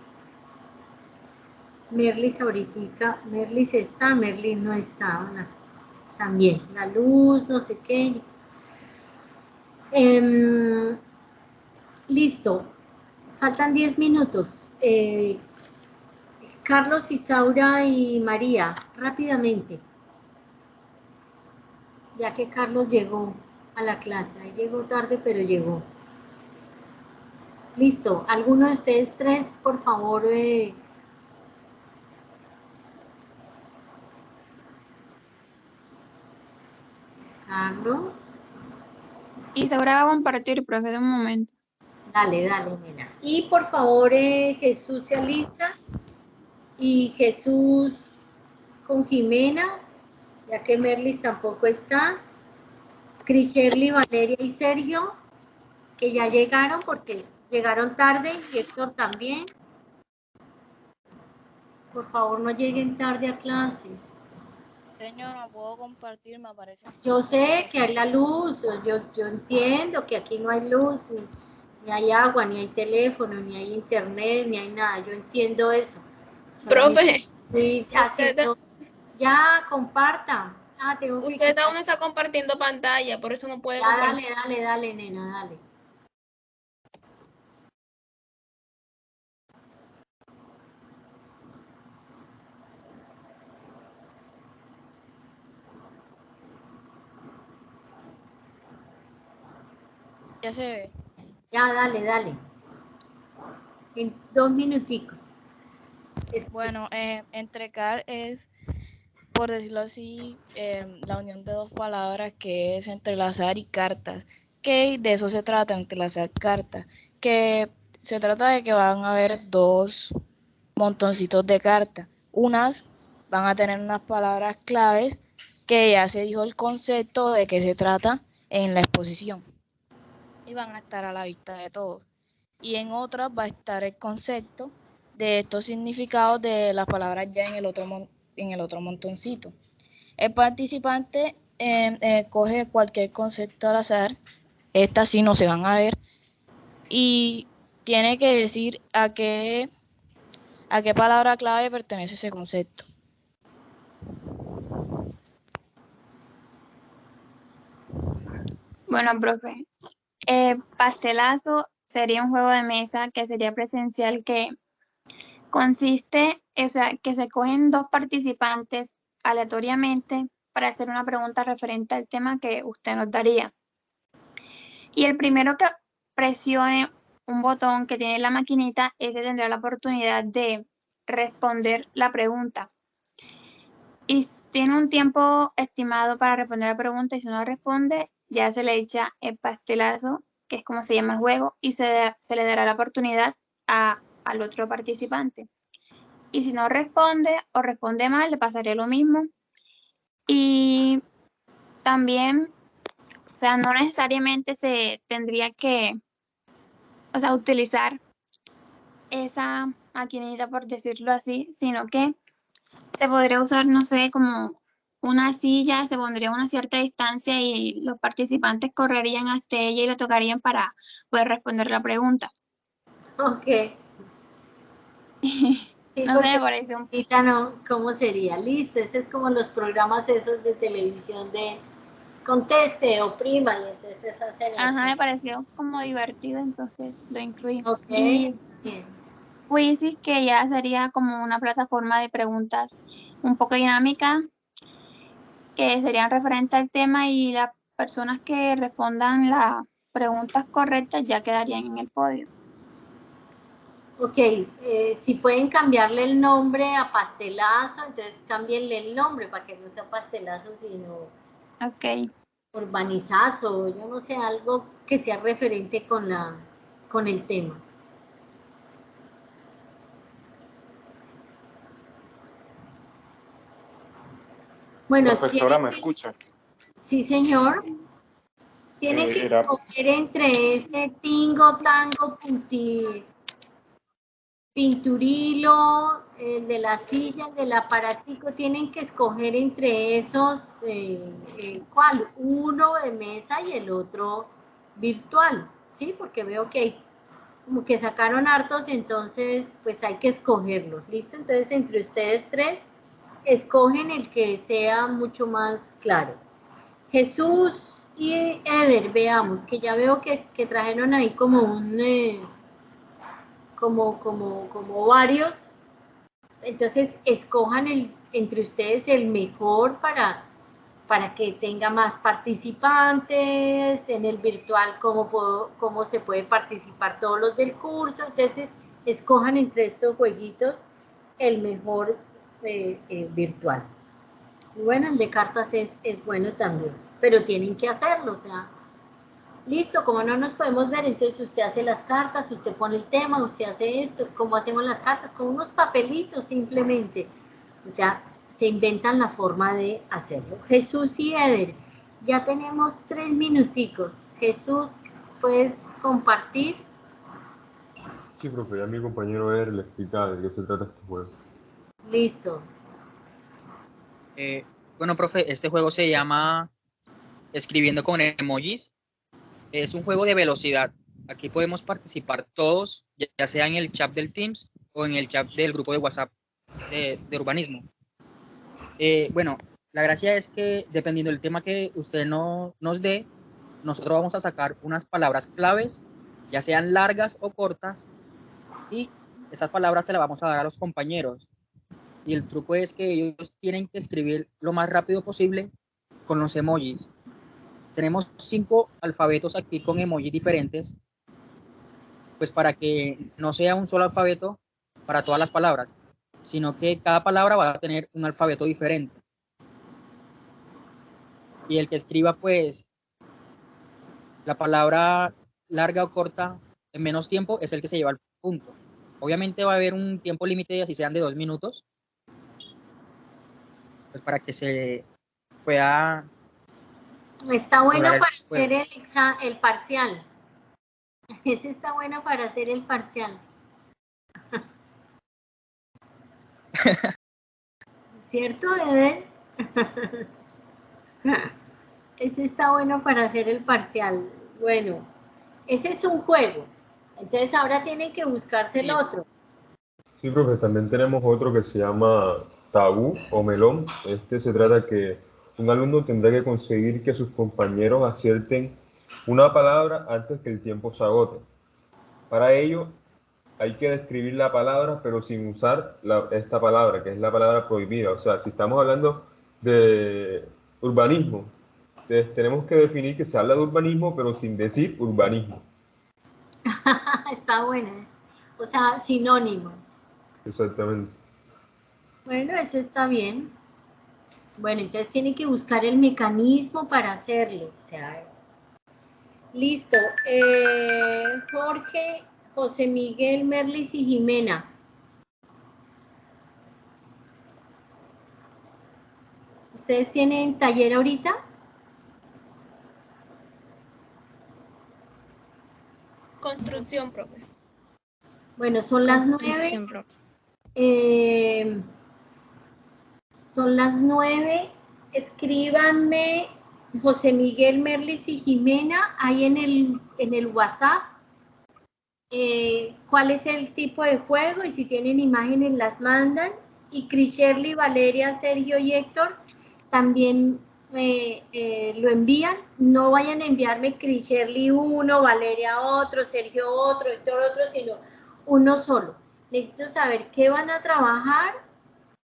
Merlis ahorita, Merlis está, Merlis no está, ¿no? También, la luz, no sé qué. Listo, faltan 10 minutos. Carlos, Isaura y María, rápidamente. Ya que Carlos llegó a la clase, ahí llegó tarde, pero llegó. Listo, ¿alguno de ustedes 3, por favor? Carlos. Isaura va a compartir, profe, de un momento. Dale, nena. Y por favor, Jesús se alista. Y Jesús con Jimena, ya que Merlis tampoco está. Crisherly, Valeria y Sergio, que ya llegaron porque llegaron tarde, y Héctor también. Por favor, no lleguen tarde a clase. Señor, no puedo compartir, me aparece. Yo sé que hay la luz, yo entiendo que aquí no hay luz, ni hay agua, ni hay teléfono, ni hay internet, ni hay nada. Yo entiendo eso. Profe, Estoy haciendo... Ya, compartan. Tengo que usted aún está compartiendo pantalla, por eso no puede compartir. Dale, nena, dale. Ya se ve. Ya, dale. En 2 minuticos. Bueno, entrecar es, por decirlo así, la unión de 2 palabras que es entrelazar y cartas. Que de eso se trata, entrelazar cartas. Que se trata de que van a haber 2 montoncitos de cartas. Unas van a tener unas palabras claves que ya se dijo el concepto de qué se trata en la exposición. Y van a estar a la vista de todos. Y en otras va a estar el concepto de estos significados de las palabras ya en el otro montoncito. El participante coge cualquier concepto al azar, estas sí no se van a ver, y tiene que decir a qué palabra clave pertenece ese concepto. Bueno, profe, pastelazo sería un juego de mesa que sería presencial, que consiste, o sea, que se cogen 2 participantes aleatoriamente para hacer una pregunta referente al tema que usted nos daría. Y el primero que presione un botón que tiene la maquinita, ese tendrá la oportunidad de responder la pregunta. Y tiene un tiempo estimado para responder la pregunta, y si no responde, ya se le echa el pastelazo, que es como se llama el juego, y se le dará la oportunidad al otro participante. Y si no responde o responde mal, le pasaría lo mismo. Y también, o sea, no necesariamente se tendría que, o sea, utilizar esa maquinita, por decirlo así, sino que se podría usar, no sé, como una silla, se pondría a una cierta distancia y los participantes correrían hasta ella y le tocarían para poder responder la pregunta. Ok. Sí, No sé, porque me parece un... ahorita no, ¿cómo sería? Listo, ese es como los programas esos de televisión de conteste, oprima, y entonces hacen eso. Ajá, me pareció como divertido, entonces lo incluí. Ok, Y bien. Quizzes, que ya sería como una plataforma de preguntas un poco dinámica, que serían referentes al tema y las personas que respondan las preguntas correctas ya quedarían en el podio. Ok, si pueden cambiarle el nombre a pastelazo, entonces cámbienle el nombre para que no sea pastelazo, sino Ok. urbanizazo, yo no sé, algo que sea referente con el tema. Bueno, Profesora, ¿me escucha? Sí, señor. Tiene que escoger entre ese tingo, tango, pinturilo, el de la silla, el del aparatico, tienen que escoger entre esos, ¿cuál? Uno de mesa y el otro virtual, ¿sí? Porque veo que hay como que sacaron hartos, entonces pues hay que escogerlos, ¿listo? Entonces entre ustedes tres, escogen el que sea mucho más claro. Jesús y Eder, veamos, que ya veo que trajeron ahí como un... como varios, entonces escojan entre ustedes el mejor para que tenga más participantes, en el virtual cómo se puede participar todos los del curso, entonces escojan entre estos jueguitos el mejor virtual. Y bueno, el de cartas es bueno también, pero tienen que hacerlo, o sea, listo, como no nos podemos ver, entonces usted hace las cartas, usted pone el tema, usted hace esto, ¿cómo hacemos las cartas? Con unos papelitos simplemente. O sea, se inventan la forma de hacerlo. Jesús y Eder, ya tenemos 3 minuticos. Jesús, ¿puedes compartir? Sí, profe, ya mi compañero Eder le explica de qué se trata este juego. Listo. Bueno, profe, este juego se llama Escribiendo con emojis. Es un juego de velocidad. Aquí podemos participar todos, ya sea en el chat del Teams o en el chat del grupo de WhatsApp de urbanismo. Bueno, la gracia es que dependiendo del tema que usted nos dé, nosotros vamos a sacar unas palabras claves, ya sean largas o cortas, y esas palabras se las vamos a dar a los compañeros. Y el truco es que ellos tienen que escribir lo más rápido posible con los emojis. Tenemos 5 alfabetos aquí con emojis diferentes, pues para que no sea un solo alfabeto para todas las palabras, sino que cada palabra va a tener un alfabeto diferente. Y el que escriba, pues, la palabra larga o corta en menos tiempo es el que se lleva el punto. Obviamente va a haber un tiempo límite, así sean de 2 minutos, pues para que se pueda... Está bueno para hacer el parcial. Ese está bueno para hacer el parcial. ¿Cierto, Eder? Ese está bueno para hacer el parcial. Bueno, ese es un juego. Entonces ahora tienen que buscarse el otro. Sí, profe, también tenemos otro que se llama tabú o melón. Este se trata que un alumno tendrá que conseguir que sus compañeros acierten una palabra antes que el tiempo se agote. Para ello hay que describir la palabra, pero sin usar esta palabra, que es la palabra prohibida. O sea, si estamos hablando de urbanismo, tenemos que definir que se habla de urbanismo, pero sin decir urbanismo. Está buena. O sea, sinónimos. Exactamente. Bueno, eso está bien. Bueno, entonces tienen que buscar el mecanismo para hacerlo. O sea, listo. Jorge, José Miguel, Merlis y Jimena. ¿Ustedes tienen taller ahorita? Construcción, profe. Bueno, son las 9. Son las 9. escríbanme José Miguel, Merlis y Jimena ahí en el WhatsApp. ¿Cuál es el tipo de juego? Y si tienen imágenes las mandan. Y Cris Shirley, Valeria, Sergio y Héctor también lo envían. No vayan a enviarme Cris Shirley uno, Valeria otro, Sergio otro, Héctor otro, sino uno solo. Necesito saber qué van a trabajar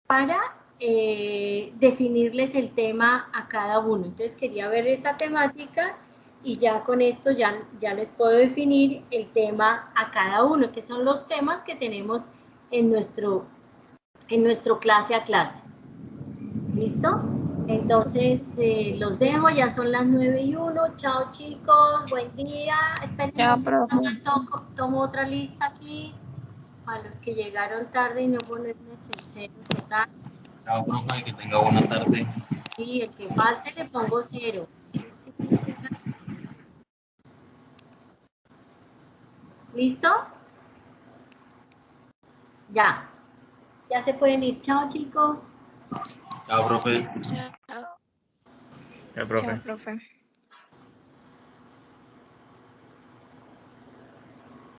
para definirles el tema a cada uno. Entonces quería ver esa temática y ya con esto ya les puedo definir el tema a cada uno, que son los temas que tenemos en nuestro clase a clase. ¿Listo? Entonces los dejo, ya son las 9:01. Chao chicos, buen día. Esperen, tomo otra lista aquí para los que llegaron tarde y no ponerme cero total. Chao, profe, que tenga buena tarde. Sí, el que falte le pongo 0. ¿Listo? Ya se pueden ir. Chao chicos. Chao, profe. Chao. Ya, profe. Chao, profe.